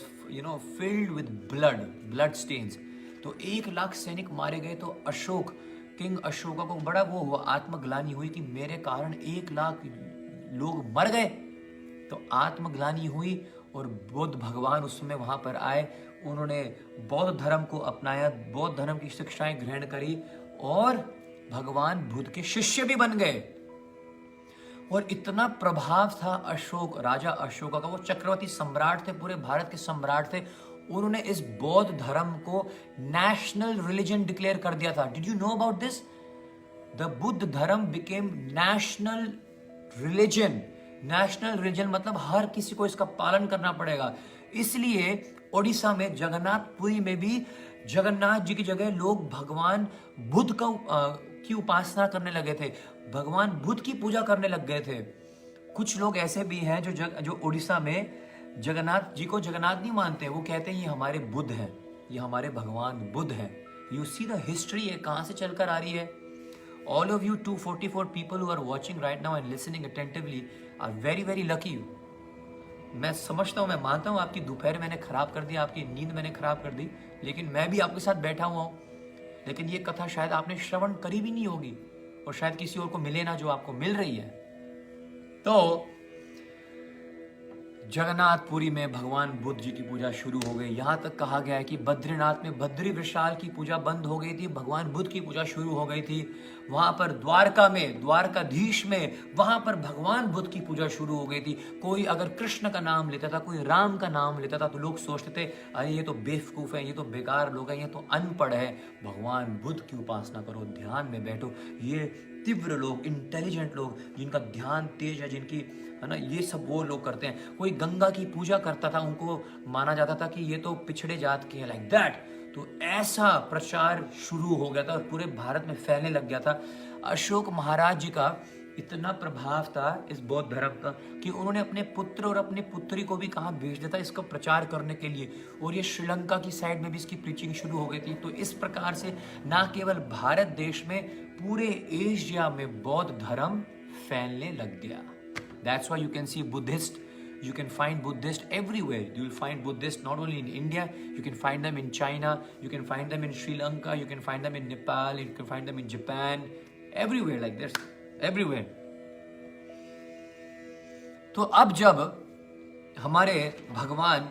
filled with blood stains. तो 1 लाख सैनिक मारे गए। तो अशोक, किंग अशोका को बड़ा वो हुआ, आत्मग्लानि हुई कि मेरे कारण 1 लाख लोग मर गए। तो आत्मग्लानि हुई और बुद्ध भगवान उस समय वहां पर आए। उन्होंने बौद्ध धर्म को अपनाया, बौद्ध धर्म की शिक्षाएं ग्रहण करी और भगवान बुद्ध के शिष्य भी बन गए। और इतना प्रभाव था अशोक, राजा अशोका का, वो चक्रवर्ती सम्राट थे, पूरे भारत के सम्राट थे। उन्होंने इस बौद्ध धर्म को नेशनल रिलीजन डिक्लेयर कर दिया था। Did you know about this? The Buddha Dharma became national religion. National religion मतलब हर किसी को इसका पालन करना पड़ेगा। इसलिए ओडिशा में जगन्नाथपुरी में भी जगन्नाथ जी की जगह लोग भगवान बुद्ध की उपासना करने लगे थे, भगवान बुद्ध की पूजा करने लग गए थे। कुछ लोग ऐसे भी हैं जो ओडिशा में जगन्नाथ जी को जगन्नाथ नहीं मानते, वो कहते हैं ये हमारे बुद्ध हैं, ये हमारे भगवान बुद्ध हैं। यू सी द हिस्ट्री है कहाँ से चलकर आ रही है। All of you 244 people who are watching right now and listening attentively are very very lucky. मैं समझता हूँ, मैं मानता हूँ आपकी दोपहर मैंने खराब कर दी, आपकी नींद मैंने खराब कर दी, लेकिन मैं भी आपके साथ बैठा हुआ हूँ। लेकिन ये कथा शायद आपने श्रवण करी भी नहीं होगी और शायद किसी और को मिले ना जो आपको मिल रही है। तो जगन्नाथपुरी में भगवान बुद्ध जी की पूजा शुरू हो गई। यहाँ तक कहा गया है कि बद्रीनाथ में बद्री विशाल की पूजा बंद हो गई थी, भगवान बुद्ध की पूजा शुरू हो गई थी। वहां पर द्वारका में, द्वारकाधीश में, वहां पर भगवान बुद्ध की पूजा शुरू हो गई थी। कोई अगर कृष्ण का नाम लेता था, कोई राम का नाम लेता था, तो लोग सोचते थे अरे ये तो बेवकूफ है, ये तो बेकार लोग हैं, ये तो अनपढ़ है। भगवान बुद्ध की उपासना करो, ध्यान में बैठो। ये तीव्र लोग, इंटेलिजेंट लोग, जिनका ध्यान तेज है, जिनकी, है ना, ये सब वो लोग करते हैं। कोई गंगा की पूजा करता था, उनको माना जाता था कि ये तो पिछड़े जात के हैं, लाइक दैट। तो ऐसा प्रचार शुरू हो गया था और पूरे भारत में फैलने लग गया था। अशोक महाराज जी का इतना प्रभाव था इस बौद्ध धर्म का कि उन्होंने अपने पुत्र और अपनी पुत्री को भी कहाँ भेज दिया था इसका प्रचार करने के लिए। और ये श्रीलंका की साइड में भी इसकी प्रीचिंग शुरू हो गई थी। तो इस प्रकार से ना केवल भारत देश में, पूरे एशिया में बौद्ध धर्म फैलने लग गया। That's why you can see Buddhist, you can find Buddhist everywhere. You will find Buddhist not only in India, you can find them in China, you can find them in Sri Lanka, you can find them in Nepal, you can find them in Japan, everywhere like this, everywhere. तो अब जब हमारे भगवान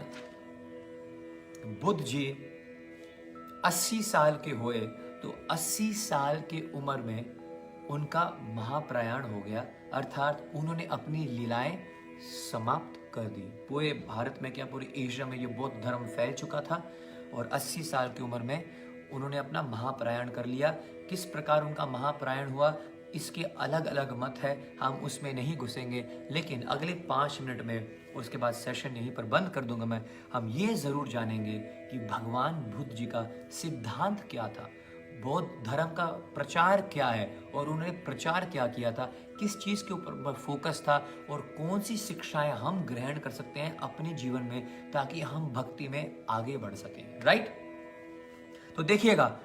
बुद्ध जी 80 साल के हुए तो 80 साल की उम्र में उनका महाप्रयाण हो गया, अर्थात उन्होंने अपनी लीलाएं समाप्त कर दी। पूरे भारत में क्या पूरे एशिया में ये बौद्ध धर्म फैल चुका था और 80 साल की उम्र में उन्होंने अपना महाप्रयाण कर लिया। किस प्रकार उनका महाप्रयाण हुआ इसके अलग अलग मत है, हम उसमें नहीं घुसेंगे, लेकिन अगले 5 मिनट में उसके बाद सेशन यहीं पर बंद कर दूंगा मैं। हम ये जरूर जानेंगे कि भगवान बुद्ध जी का सिद्धांत क्या था, बौद्ध धर्म का प्रचार क्या है और उन्होंने प्रचार क्या किया था, किस चीज के ऊपर फोकस था और कौन सी शिक्षाएं हम ग्रहण कर सकते हैं अपने जीवन में ताकि हम भक्ति में आगे बढ़ सकें। राइट, तो देखिएगा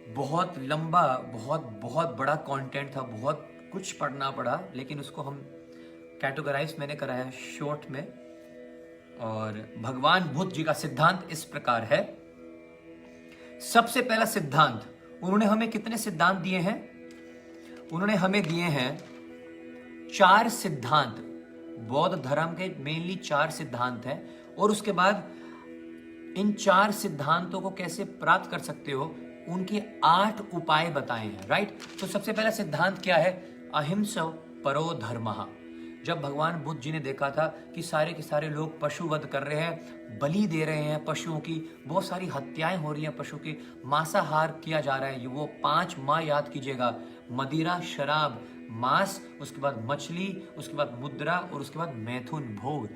बहुत लंबा बहुत बड़ा कंटेंट था, बहुत कुछ पढ़ना पड़ा, लेकिन उसको हम कैटेगराइज मैंने कराया शॉर्ट में। और भगवान बुद्ध जी का सिद्धांत इस प्रकार है। सबसे पहला सिद्धांत, उन्होंने हमें कितने सिद्धांत दिए हैं? उन्होंने हमें दिए हैं 4 सिद्धांत। बौद्ध धर्म के मेनली 4 सिद्धांत हैं और उसके बाद इन 4 सिद्धांतों को कैसे प्राप्त कर सकते हो उनके 8 उपाय बताए हैं। राइट, तो सबसे पहला सिद्धांत क्या है? अहिंसा परो धर्मः। जब भगवान बुद्ध जी ने देखा था कि सारे के सारे लोग पशुवध कर रहे हैं, बलि दे रहे हैं पशुओं की, बहुत सारी हत्याएं हो रही हैं पशु की, मांसाहार किया जा रहा है, ये वो 5 माँ याद कीजिएगा, मदिरा, शराब, मांस, उसके बाद मछली, उसके बाद मुद्रा और उसके बाद मैथुन भोग,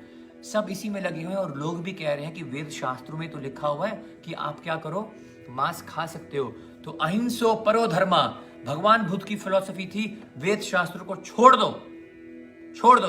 सब इसी में लगे हुए हैं। और लोग भी कह रहे हैं कि वेद शास्त्रों में तो लिखा हुआ है कि आप क्या करो, मांस खा सकते हो। तो अहिंसो परो धर्मा, भगवान बुद्ध की फिलॉसफी थी वेद शास्त्रों को छोड़ दो,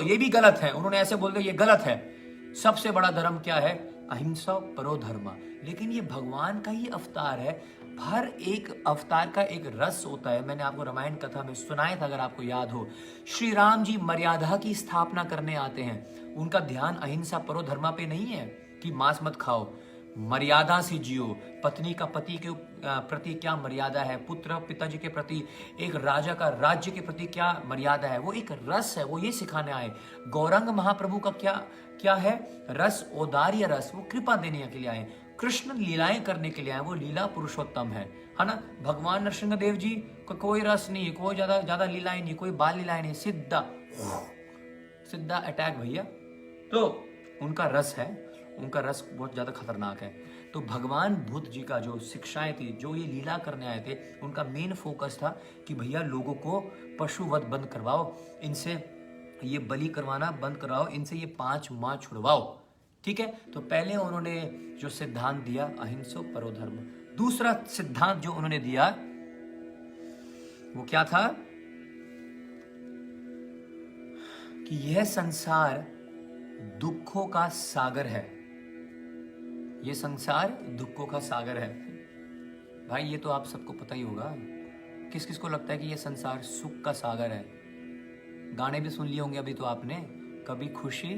ये भी गलत है, उन्होंने ऐसे बोल दिया ये गलत है। सबसे बड़ा धर्म क्या है? अहिंसा परो धर्मा। लेकिन ये भगवान का ही अवतार है, हर एक अवतार का एक रस होता है। मैंने आपको रामायण कथा में सुनाया था, अगर आपको याद हो, श्री राम जी मर्यादा की स्थापना करने आते हैं, उनका ध्यान अहिंसा परो धर्मा पे नहीं है कि मांस मत खाओ, मर्यादा से जियो। पत्नी का पति के प्रति क्या मर्यादा है, पुत्र पिताजी के प्रति, एक राजा का राज्य के प्रति क्या मर्यादा है, वो एक रस है, वो ये सिखाने आए। गौरंग महाप्रभु का क्या है? रस, औदार्य रस, वो कृपा देने के लिए आए। कृष्ण लीलाएं करने के लिए आए, वो लीला पुरुषोत्तम है ना। भगवान नरसिंहदेव जी को कोई रस नहीं, कोई ज्यादा लीलाएं नहीं, कोई बाल लीलाएं नहीं, सीधा अटैक भैया। तो उनका रस है, उनका रस बहुत ज्यादा खतरनाक है। तो भगवान बुद्ध जी का जो शिक्षाएं थी, जो ये लीला करने आए थे, उनका मेन फोकस था कि भैया लोगों को पशुवध बंद करवाओ, इनसे ये बलि करवाना बंद करवाओ, इनसे ये 5 माँ छुड़वाओ। ठीक है, तो पहले उन्होंने जो सिद्धांत दिया अहिंसा परो धर्म। दूसरा सिद्धांत जो उन्होंने दिया वो क्या था कि यह संसार दुखों का सागर है। ये संसार दुखों का सागर है। भाई ये तो आप सबको पता ही होगा। किस किस को लगता है कि ये संसार सुख का सागर है? गाने भी सुन लिए होंगे अभी तो आपने, कभी खुशी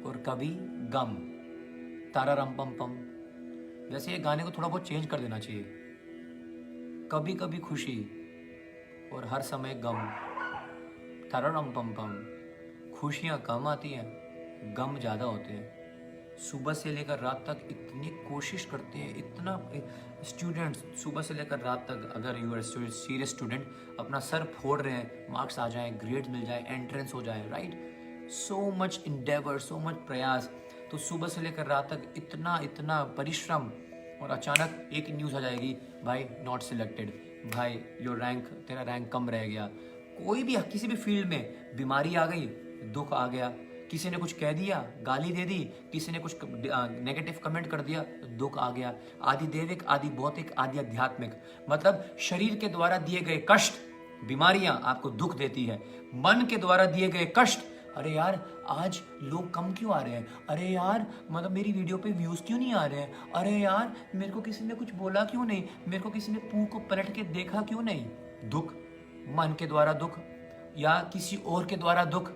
और कभी गम, तारा रम पम पम। वैसे ये गाने को थोड़ा बहुत चेंज कर देना चाहिए, कभी कभी खुशी और हर समय गम, तारा रम पम पम। खुशियाँ कम आती हैं, गम ज़्यादा होते हैं। सुबह से लेकर रात तक इतनी कोशिश करते हैं, इतना स्टूडेंट्स सुबह से लेकर रात तक, अगर यू आर सीरियस स्टूडेंट, अपना सर फोड़ रहे हैं, मार्क्स आ जाएं, ग्रेड मिल जाए, एंट्रेंस हो जाए, right. So much Endeavour, so much प्रयास। तो सुबह से लेकर रात तक इतना परिश्रम, और अचानक एक न्यूज़ आ जाएगी, भाई नॉट सिलेक्टेड, भाई योर रैंक, तेरा रैंक कम रह गया। कोई भी किसी भी फील्ड में बीमारी आ गई, दुख आ गया, किसी ने कुछ कह दिया, गाली दे दी, किसी ने कुछ नेगेटिव कमेंट कर दिया, दुख आ गया। आदि दैविक, आदि भौतिक, आदि आध्यात्मिक, मतलब शरीर के द्वारा दिए गए कष्ट, बीमारियां आपको दुख देती है। मन के द्वारा दिए गए कष्ट, अरे यार आज लोग कम क्यों आ रहे हैं, अरे यार मतलब मेरी वीडियो पे व्यूज क्यों नहीं आ रहे हैं, अरे यार मेरे को किसी ने कुछ बोला क्यों नहीं, मेरे को किसी ने पूह को पलट के देखा क्यों नहीं। दुख, मन के द्वारा दुख या किसी और के द्वारा दुख,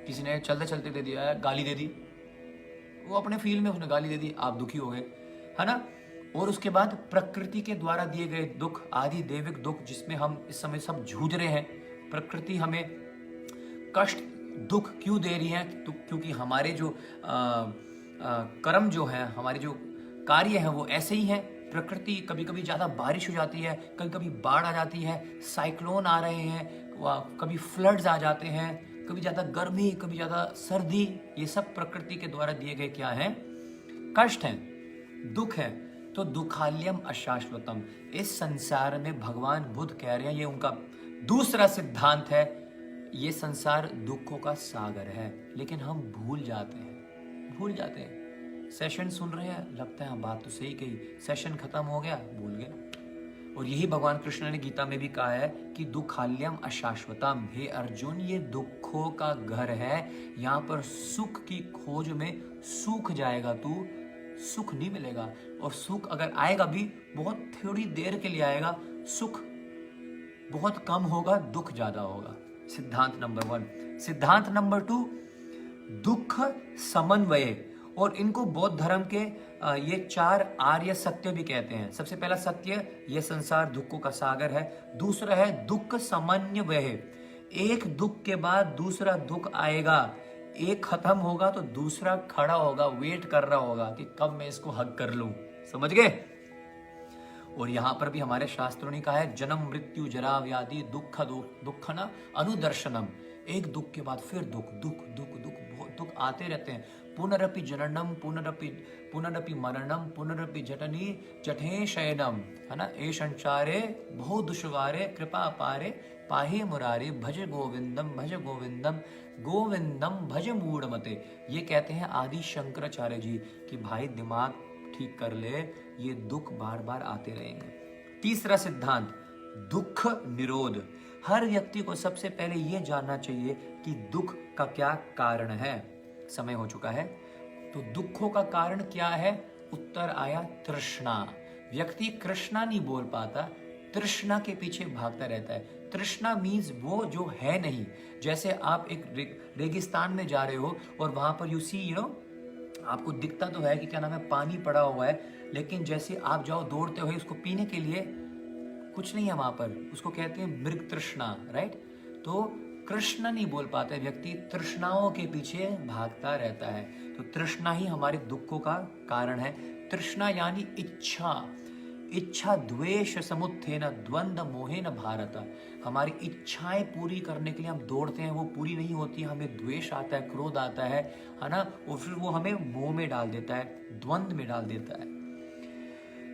किसी ने चलते चलते दे दिया, गाली दे दी, वो अपने फील्ड में उसने गाली दे दी, आप दुखी हो गए, है ना। और उसके बाद प्रकृति के द्वारा दिए गए दुख, आदि दैविक दुख, जिसमें हम इस समय सब जूझ रहे हैं। प्रकृति हमें कष्ट दुख क्यों दे रही है? तो क्योंकि हमारे जो कर्म जो है, हमारे जो कार्य हैं वो ऐसे ही हैं प्रकृति, कभी कभी ज़्यादा बारिश हो जाती है, कभी कभी बाढ़ आ जाती है, साइक्लोन आ रहे हैं, कभी फ्लड्स आ जाते हैं, कभी ज़्यादा गर्मी, कभी ज़्यादा सर्दी। ये सब प्रकृति के द्वारा दिए गए क्या हैं? कष्ट हैं, दुख है। तो दुखाल्यम अशाश्वतम, इस संसार में भगवान बुद्ध कह रहे हैं, ये उनका दूसरा सिद्धांत है, ये संसार दुखों का सागर है। लेकिन हम भूल जाते हैं। सेशन सुन रहे हैं, लगता है बात तो सही कही, सेशन खत्म हो गया, भूल गए। और यही भगवान कृष्ण ने गीता में भी कहा है कि दुखाल्यम अशाश्वतम, हे अर्जुन ये दुखों का घर है, यहाँ पर सुख की खोज में सूख जाएगा तू, सुख नहीं मिलेगा। और सुख अगर आएगा भी बहुत थोड़ी देर के लिए आएगा, सुख बहुत कम होगा, दुख ज्यादा होगा। सिद्धांत नंबर 1। सिद्धांत नंबर 2, दुख समन्वय। और इनको बौद्ध धर्म के ये 4 आर्य सत्य भी कहते हैं। सबसे पहला सत्य, ये संसार दुखों का सागर है। दूसरा है दुख समन्वय, एक दुख के बाद दूसरा दुख आएगा, एक खत्म होगा तो दूसरा खड़ा होगा, वेट कर रहा होगा कि कब मैं इसको हग कर लूं। समझ गए? और यहां पर भी हमारे शास्त्रों ने कहा है जन्म मृत्यु जरा व्याधि दुख ना अनुदर्शनम, एक दुख के बाद फिर दुख, बहुत दुख आते रहते हैं। पुनरपि जननम पुनरपि मरणम पुनरपि जटनी जठे शयनम, है ना। ए संचारे बहु दुष्वारे कृपा पारे पाहे मुरारे भज गोविंदम गोविंदम भज मूढ़मते। ये कहते हैं आदि शंकराचार्य जी कि भाई दिमाग ठीक कर ले, ये दुख बार बार आते रहेंगे। तीसरा सिद्धांत, दुख निरोध। हर व्यक्ति को सबसे पहले ये जानना चाहिए कि दुख का क्या कारण है। समय हो चुका है, तो दुखों का कारण क्या है? उत्तर आया तृष्णा। व्यक्ति कृष्णा नहीं बोल पाता, तृष्णा के पीछे भागता रहता है। तृष्णा मीन्स वो जो है नहीं। जैसे आप एक रेगिस्तान में जा रहे हो और वहां पर यू सी आपको दिखता तो है कि क्या नाम है, पानी पड़ा हुआ है, लेकिन जैसे आप जाओ दौड़ते हुए उसको पीने के लिए कुछ नहीं है वहां पर, उसको कहते हैं मृग तृष्णा, राइट। तो कृष्ण नहीं बोल पाते व्यक्ति, तृष्णाओं के पीछे भागता रहता है। तो तृष्णा ही हमारे दुखों का कारण है। तृष्णा यानी इच्छा द्वेष समुत्थेन द्वंद्व मोहेन भारत। हमारी इच्छाएं पूरी करने के लिए हम दौड़ते हैं, वो पूरी नहीं होती, हमें द्वेष आता है, क्रोध आता है ना, और फिर वो हमें मोह में डाल देता है, द्वंद्व में डाल देता है।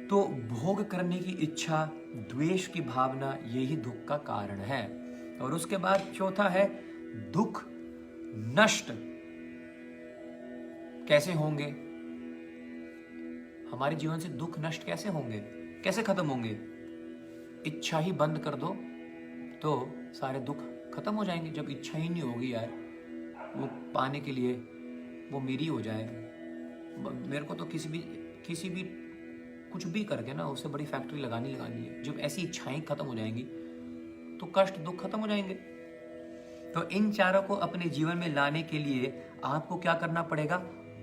तो भोग करने की इच्छा, द्वेष की भावना, यही दुख का कारण है। और उसके बाद चौथा है दुख नष्ट कैसे होंगे? हमारे जीवन से दुख नष्ट कैसे होंगे, कैसे खत्म होंगे? इच्छा ही बंद कर दो तो सारे दुख खत्म हो जाएंगे। जब इच्छा ही नहीं होगी यार वो पाने के लिए, वो मेरी हो जाए, मेरे को तो किसी भी कुछ भी करके ना उससे बड़ी फैक्ट्री लगानी है। जब ऐसी इच्छाएं खत्म हो जाएंगी तो कष्ट दुख खत्म हो जाएंगे। तो इन चारों को अपने जीवन में लाने के लिए आपको क्या करना पड़ेगा?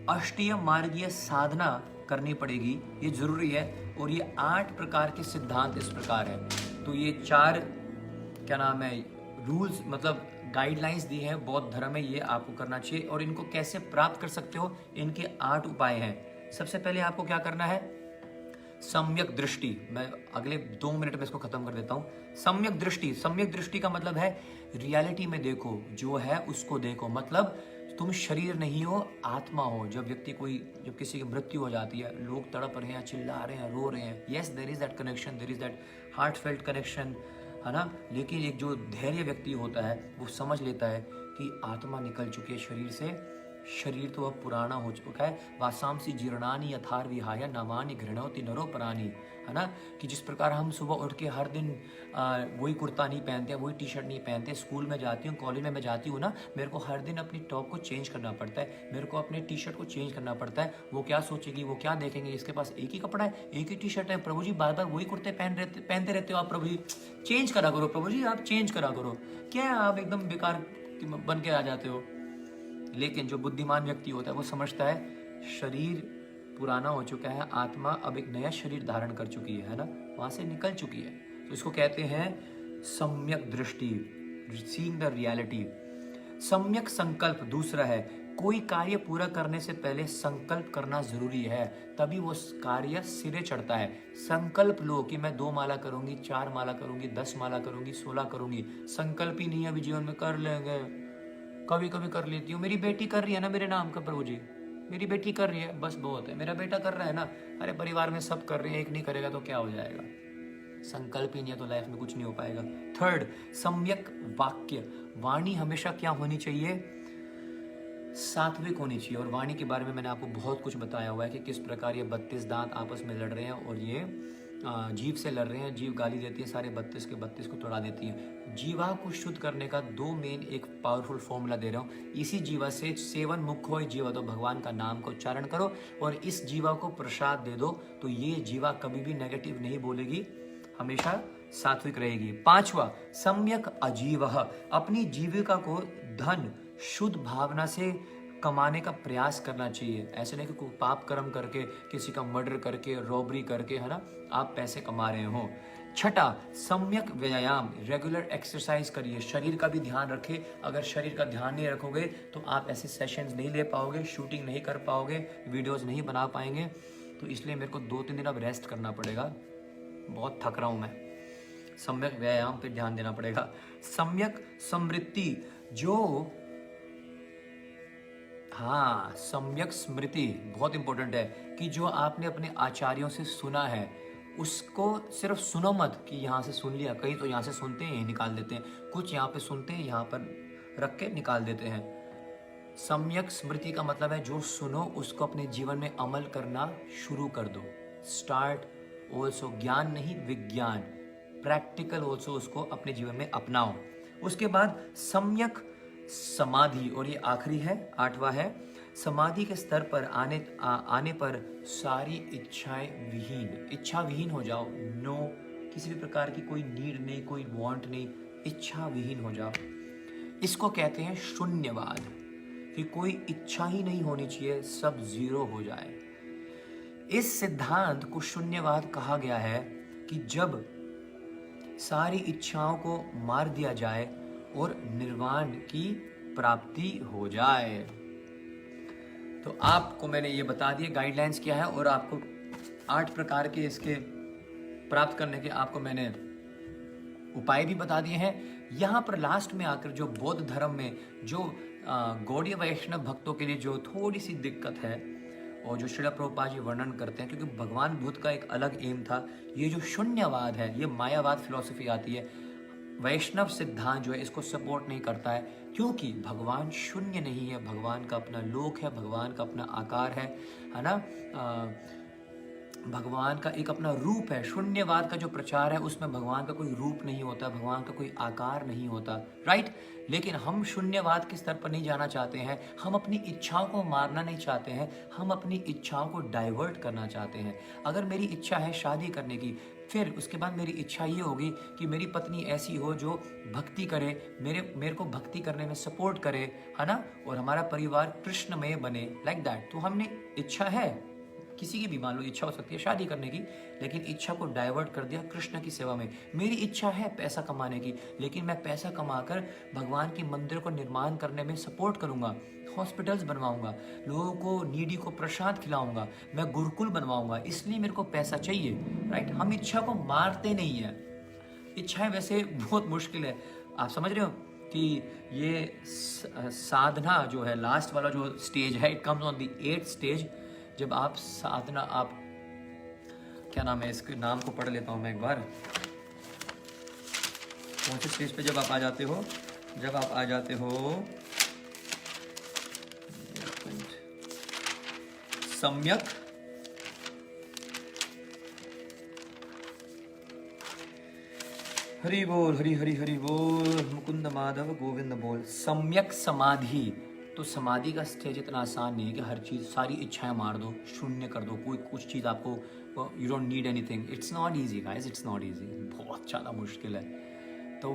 अष्टीय मार्गीय साधना करनी पड़ेगी, ये जरूरी है। और ये 8 प्रकार के सिद्धांत इस प्रकार है। तो ये 4 क्या नाम है रूल्स, मतलब गाइडलाइंस दी है बौद्ध धर्म में, ये आपको करना चाहिए। और इनको कैसे प्राप्त कर सकते हो, इनके 8 उपाय हैं। सबसे पहले आपको क्या करना है? सम्यक दृष्टि। मैं अगले 2 मिनट में इसको खत्म कर देता हूं। सम्यक दृष्टि का मतलब है रियलिटी में देखो, जो है उसको देखो। मतलब तुम शरीर नहीं हो, आत्मा हो। जब किसी की मृत्यु हो जाती है, लोग तड़प रहे हैं, चिल्ला रहे हैं, रो रहे हैं, yes there is that connection, there is that heartfelt connection, है ना। लेकिन एक जो धैर्य व्यक्ति होता है वो समझ लेता है कि आत्मा निकल चुकी है शरीर से, शरीर तो अब पुराना हो चुका है। वासांसी जीर्णानि यथार विहाय नमानि घृणोति नरो प्राणी, है ना। कि जिस प्रकार हम सुबह उठ के हर दिन वही कुर्ता नहीं पहनते, वही टी शर्ट नहीं पहनते, स्कूल में जाती हूँ, कॉलेज में मैं जाती हूँ ना, मेरे को हर दिन अपनी टॉप को चेंज करना पड़ता है, मेरे को अपने टी शर्ट को चेंज करना पड़ता है। वो क्या सोचेगी, वो क्या देखेंगे, इसके पास एक ही कपड़ा है, एक ही टी शर्ट है, प्रभु जी बार बार वही कुर्ते पहनते रहते हो आप, प्रभु जी चेंज करा करो, प्रभु जी आप चेंज करा करो। क्या आप एकदम बेकार बन के आ जाते हो। लेकिन जो बुद्धिमान व्यक्ति होता है वो समझता है शरीर पुराना हो चुका है, आत्मा अब एक नया शरीर धारण कर चुकी है ना, वहां से निकल चुकी है। तो इसको कहते हैं सम्यक दृष्टि, सीइंग द रियलिटी। सम्यक संकल्प दूसरा है, कोई कार्य पूरा करने से पहले संकल्प करना जरूरी है, तभी वो कार्य सिरे चढ़ता है। संकल्प लो कि मैं 2 माला करूंगी, 4 माला करूंगी, 10 माला करूंगी, 16 करूंगी। संकल्प ही नहीं है अभी जीवन में, कर लेंगे, कभी कभी कर लेती हूँ। मेरी बेटी कर रही है ना मेरे नाम का, प्रभु जी मेरी बेटी कर रही है, बस बहुत है। मेरा बेटा कर रहा है ना, अरे परिवार में सब कर रहे हैं, एक नहीं करेगा तो क्या हो जाएगा। संकल्प ही नहीं है तो लाइफ में कुछ नहीं हो पाएगा। थर्ड, सम्यक वाक्य। वाणी हमेशा क्या होनी चाहिए? सात्विक होनी चाहिए। और वाणी के बारे में मैंने आपको बहुत कुछ बताया हुआ है कि किस प्रकार ये 32 दांत आपस में लड़ रहे हैं और ये जीव से लड़ रहे हैं। जीव गाली देती है, सारे 32 के 32 को तोड़ा देती है। जीवा को शुद्ध करने का 2 मेन एक पावरफुल फॉर्मूला दे रहा हूँ। इसी जीवा से सेवन मुख हो जीवा, तो भगवान का नाम को उच्चारण करो और इस जीवा को प्रसाद दे दो, तो ये जीवा कभी भी नेगेटिव नहीं बोलेगी, हमेशा सात्विक रहेगी। 5वां, सम्यक अजीवः। अपनी जीविका को धन शुद्ध भावना से कमाने का प्रयास करना चाहिए। ऐसे नहीं कि कोई पाप कर्म करके, किसी का मर्डर करके, रॉबरी करके, है ना, आप पैसे कमा रहे हो। 6, सम्यक व्यायाम। रेगुलर एक्सरसाइज करिए, शरीर का भी ध्यान रखें। अगर शरीर का ध्यान नहीं रखोगे तो आप ऐसे सेशंस नहीं ले पाओगे, शूटिंग नहीं कर पाओगे, वीडियोस नहीं बना पाएंगे। तो इसलिए मेरे को 2-3 दिन अब रेस्ट करना पड़ेगा, बहुत थक रहा हूँ मैं। सम्यक व्यायाम पे ध्यान देना पड़ेगा। सम्यक स्मृति, जो हाँ, सम्यक स्मृति बहुत इंपॉर्टेंट है कि जो आपने अपने आचार्यों से सुना है उसको सिर्फ सुनो मत कि यहाँ से सुन लिया। कई तो यहाँ से सुनते हैं, निकाल देते हैं। कुछ यहाँ पे सुनते हैं, यहाँ पर रख के निकाल देते हैं। सम्यक स्मृति का मतलब है जो सुनो उसको अपने जीवन में अमल करना शुरू कर दो। स्टार्ट ऑल्सो, ज्ञान नहीं विज्ञान, प्रैक्टिकल ऑल्सो उसको अपने जीवन में अपनाओ। उसके बाद सम्यक समाधि, और ये आखिरी है, 8वां है। समाधि के स्तर पर आने पर सारी इच्छाएं विहीन, इच्छा विहीन हो जाओ। नो, किसी भी प्रकार की कोई नीड नहीं, कोई वांट नहीं, इच्छा विहीन हो जाओ। इसको कहते हैं शून्यवाद, कि कोई इच्छा ही नहीं होनी चाहिए, सब जीरो हो जाए। इस सिद्धांत को शून्यवाद कहा गया है कि जब सारी इच्छाओं को मार दिया जाए और निर्वाण की प्राप्ति हो जाए। तो आपको मैंने ये बता दिया गाइडलाइंस क्या है, और आपको 8 प्रकार के इसके प्राप्त करने के आपको मैंने उपाय भी बता दिए हैं। यहाँ पर लास्ट में आकर जो बौद्ध धर्म में जो गौड़ीय वैष्णव भक्तों के लिए जो थोड़ी सी दिक्कत है, और जो श्रील प्रभुपाद जी वर्णन करते हैं, क्योंकि भगवान बुद्ध का एक अलग एम था। ये जो शून्यवाद है, ये मायावाद फिलॉसफी आती है। वैष्णव सिद्धांत जो है इसको सपोर्ट नहीं करता है, क्योंकि भगवान शून्य नहीं है, भगवान का अपना लोक है, भगवान का अपना आकार है ना, भगवान का एक अपना रूप है। शून्यवाद का जो प्रचार है उसमें भगवान का कोई रूप नहीं होता, भगवान का कोई आकार नहीं होता, राइट। लेकिन हम शून्यवाद के स्तर पर नहीं जाना चाहते हैं, हम अपनी इच्छाओं को मारना नहीं चाहते हैं, हम अपनी इच्छाओं को डाइवर्ट करना चाहते हैं। अगर मेरी इच्छा है शादी करने की, फिर उसके बाद मेरी इच्छा ये होगी कि मेरी पत्नी ऐसी हो जो भक्ति करे, मेरे को भक्ति करने में सपोर्ट करे, है ना, और हमारा परिवार कृष्णमय बने, लाइक दैट। तो हमने इच्छा है, किसी की भी मान लो इच्छा हो सकती है शादी करने की, लेकिन इच्छा को डाइवर्ट कर दिया कृष्ण की सेवा में। मेरी इच्छा है पैसा कमाने की, लेकिन मैं पैसा कमाकर भगवान के मंदिर को निर्माण करने में सपोर्ट करूंगा, हॉस्पिटल्स बनवाऊंगा, लोगों को नीडी को प्रसाद खिलाऊंगा, मैं गुरुकुल बनवाऊंगा, इसलिए मेरे को पैसा चाहिए, राइट। हम इच्छा को मारते नहीं है। इच्छाएं वैसे बहुत मुश्किल है, आप समझ रहे हो कि ये साधना जो है, लास्ट वाला जो स्टेज है, it comes on the 8th stage. जब आप साधना, आप क्या नाम है, इसके नाम को पढ़ लेता हूं मैं एक बार। कौन से स्टेज पे जब आप आ जाते हो, जब आप आ जाते हो सम्यक हरि बोल, हरि हरि हरि बोल, मुकुंद माधव गोविंद बोल। सम्यक समाधि, तो समाधि का स्टेज इतना आसान नहीं है कि हर चीज़, सारी इच्छाएं मार दो, शून्य कर दो, कोई कुछ चीज़ आपको, you don't need anything. It's not easy guys, it's not easy, बहुत ज़्यादा मुश्किल है। तो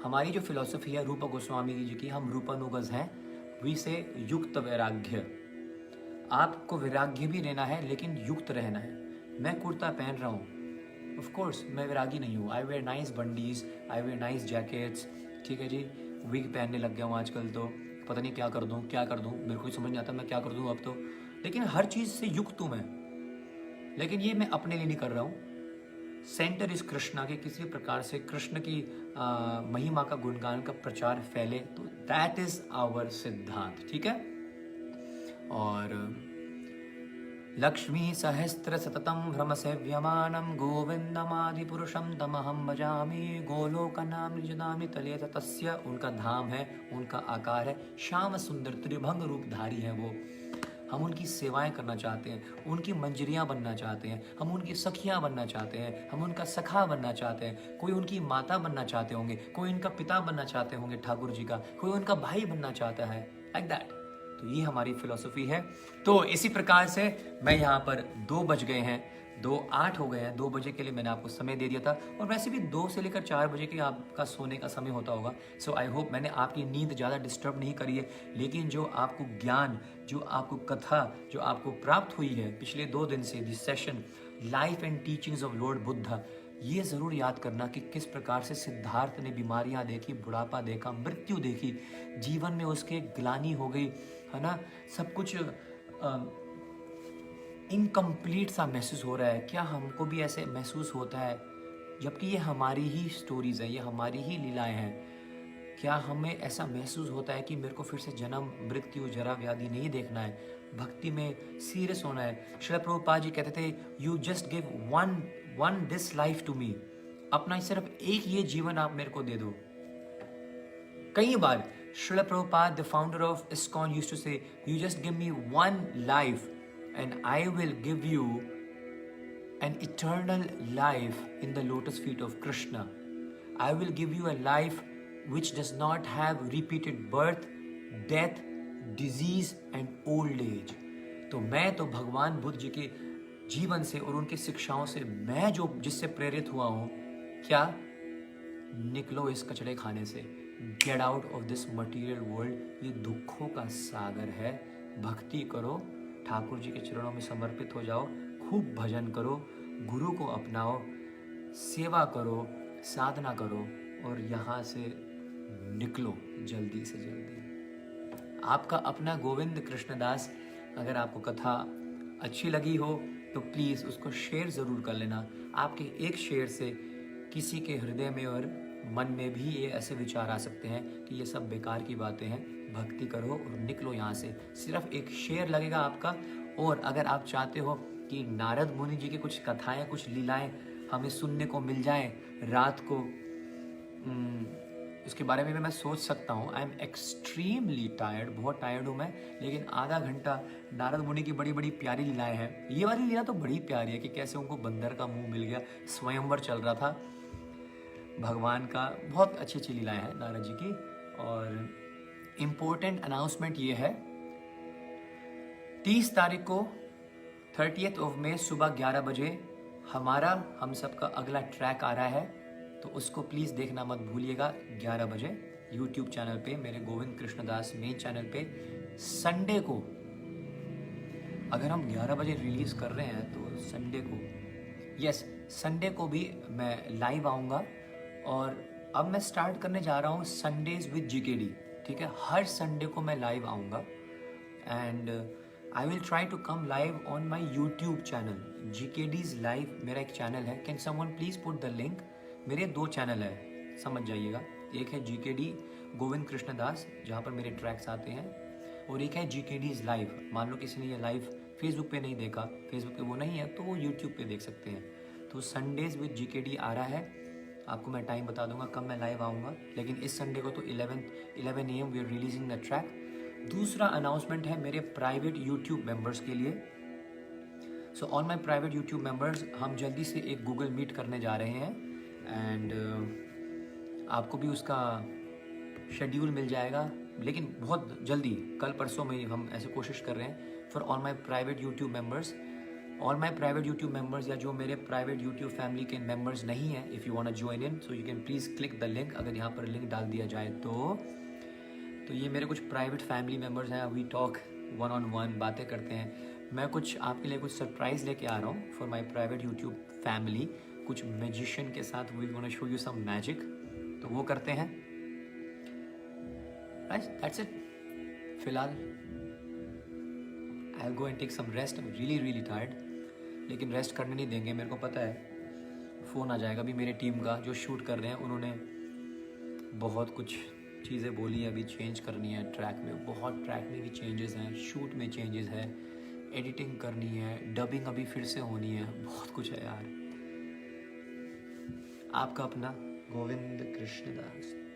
हमारी जो फिलॉसफी है रूपा गोस्वामी जी की, हम रूपानुगज हैं, वी से युक्त वैराग्य। आपको वैराग्य भी लेना है लेकिन युक्त रहना है। मैं कुर्ता पहन रहा हूँ, ऑफ कोर्स मैं वैरागी नहीं हूँ। I wear nice bundis, I wear nice jackets, ठीक है जी, विग पहनने लग गया हूँ आजकल, तो पता नहीं क्या कर दूँ मेरे को ही समझ नहीं आता मैं क्या कर दूँ अब तो। लेकिन हर चीज़ से युक्त हूँ मैं, लेकिन ये मैं अपने लिए नहीं कर रहा हूँ। सेंटर इस कृष्णा के, किसी प्रकार से कृष्ण की महिमा का गुणगान का प्रचार फैले, तो दैट इज आवर सिद्धांत, ठीक है। और लक्ष्मी सहस्त्र सततम भ्रम सेव्यमानं गोविंदमादिपुरुषं तमहं भजामि गोलोकनाम निजनामि तले तस्य। उनका धाम है, उनका आकार है, श्याम सुंदर त्रिभंग रूपधारी है वो। हम उनकी सेवाएं करना चाहते हैं, उनकी मंजरियां बनना चाहते हैं, हम उनकी सखियां बनना चाहते हैं, हम उनका सखा बनना चाहते हैं। कोई उनकी माता बनना चाहते होंगे, कोई उनका पिता बनना चाहते होंगे ठाकुर जी का, कोई उनका भाई बनना चाहता है, लाइक दैट। तो ये हमारी फिलॉसफी है। तो इसी प्रकार से मैं यहाँ पर 2 बज गए हैं, 2:08 हो गए हैं। 2 बजे के लिए मैंने आपको समय दे दिया था, और वैसे भी 2 से लेकर 4 बजे के आपका सोने का समय होता होगा। सो आई होप मैंने आपकी नींद ज़्यादा डिस्टर्ब नहीं करी है, लेकिन जो आपको ज्ञान, जो आपको कथा जो आपको प्राप्त हुई है पिछले 2 दिन से, this session life and teachings of Lord Buddha, ये ज़रूर याद करना कि किस प्रकार से सिद्धार्थ ने बीमारियां देखी, बुढ़ापा देखा, मृत्यु देखी, जीवन में उसके ग्लानि हो गई, है ना, सब कुछ इनकम्प्लीट सा महसूस हो रहा है। क्या हमको भी ऐसे महसूस होता है? जबकि ये हमारी ही स्टोरीज है, ये हमारी ही लीलाएं हैं। क्या हमें ऐसा महसूस होता है कि मेरे को फिर से जन्म, मृत्यु, जरा व्याधि नहीं देखना है, भक्ति में सीरियस होना है? श्रील प्रभुपाद जी कहते थे, you just give one this life to me. अपना सिर्फ एक ये जीवन आप मेरे को दे दो। कई बार Srila Prabhupada, the founder of ISKCON, used to say, you just give me one life and I will give you an eternal life in the lotus feet of Krishna. I will give you a life which does not have repeated birth, death, disease and old age. तो मैं तो भगवान बुद्ध जी के जीवन से और उनकी शिक्षाओं से मैं जो जिससे प्रेरित हुआ हूँ, क्या? निकलो इस कचड़े खाने से, get out of this material world. ये दुखों का सागर है। भक्ति करो, ठाकुर जी के चरणों में समर्पित हो जाओ, खूब भजन करो, गुरु को अपनाओ, सेवा करो, साधना करो, और यहाँ से निकलो जल्दी से जल्दी। आपका अपना गोविंद कृष्णदास। अगर आपको कथा अच्छी लगी हो तो प्लीज़ उसको शेयर ज़रूर कर लेना। आपके एक शेयर से किसी के हृदय में और मन में भी ये ऐसे विचार आ सकते हैं कि ये सब बेकार की बातें हैं, भक्ति करो और निकलो यहाँ से। सिर्फ एक शेयर लगेगा आपका। और अगर आप चाहते हो कि नारद मुनि जी की कुछ कथाएं, कुछ लीलाएं हमें सुनने को मिल जाएं रात को, उसके बारे में भी मैं सोच सकता हूँ। आई एम एक्सट्रीमली टायर्ड, बहुत टायर्ड हूँ मैं, लेकिन आधा घंटा नारद मुनि की बड़ी बड़ी प्यारी लीलाएं हैं। ये वाली लीला तो बड़ी प्यारी है कि कैसे उनको बंदर का मुंह मिल गया, स्वयंवर चल रहा था भगवान का। बहुत अच्छी अच्छी लीलाएं हैं नारद जी की। और इम्पोर्टेंट अनाउंसमेंट ये है, 30 तारीख को 30th of May सुबह 11 बजे हम सबका अगला ट्रैक आ रहा है, तो उसको प्लीज़ देखना मत भूलिएगा। 11 बजे यूट्यूब चैनल पे, मेरे गोविंद कृष्णदास मेन चैनल पे। संडे को अगर हम 11 बजे रिलीज़ कर रहे हैं तो संडे को, यस, संडे को भी मैं लाइव आऊँगा। और अब मैं स्टार्ट करने जा रहा हूँ संडेज विद जीकेडी, ठीक है। हर संडे को मैं लाइव आऊँगा and I will try to come live on my YouTube channel. GKDs live मेरा एक चैनल है। Can someone please put the link. मेरे 2 चैनल है, समझ जाइएगा। एक है जीकेडी गोविंद कृष्णदास, जहाँ पर मेरे ट्रैक्स आते हैं, और एक है जीकेडीज लाइव। मान लो किसी ने ये लाइव फेसबुक पे नहीं देखा, फेसबुक पे वो नहीं है, तो वो यूट्यूब पे देख सकते हैं। तो संडेज विद जीकेडी आ रहा है। आपको मैं टाइम बता दूंगा कब मैं लाइव आऊँगा, लेकिन इस संडे को तो 11 AM we are releasing the track. दूसरा अनाउंसमेंट है मेरे प्राइवेट यूट्यूब मेंबर्स के लिए। So on my private YouTube members, हम जल्दी से एक गूगल मीट करने जा रहे हैं एंड आपको भी उसका शेड्यूल मिल जाएगा, लेकिन बहुत जल्दी, कल परसों में हम ऐसे कोशिश कर रहे हैं। For all my private YouTube members, all my private YouTube members, या जो मेरे प्राइवेट यूट्यूब फैमिली के मेंबर्स नहीं हैं, if you want to join in, so you can please click the link. अगर यहाँ पर लिंक डाल दिया जाए तो ये मेरे कुछ प्राइवेट फैमिली मेंबर्स हैं। वी टॉक 1-on-1, बातें करते हैं। मैं कुछ आपके लिए कुछ सरप्राइज़ लेके आ रहा हूँ for my private YouTube family. कुछ मैजिशियन के साथ we gonna show you some magic, तो वो करते हैं। That's it. फिलहाल I go and take some rest, really really tired, लेकिन रेस्ट करने नहीं देंगे, मेरे को पता है फ़ोन आ जाएगा अभी मेरे टीम का जो शूट कर रहे हैं, उन्होंने बहुत कुछ चीज़ें बोली है, अभी चेंज करनी है ट्रैक में, बहुत ट्रैक में भी चेंजेस हैं, शूट में चेंजेस है, एडिटिंग करनी है, डबिंग अभी फिर से होनी है, बहुत कुछ है यार। आपका अपना गोविंद कृष्णदास।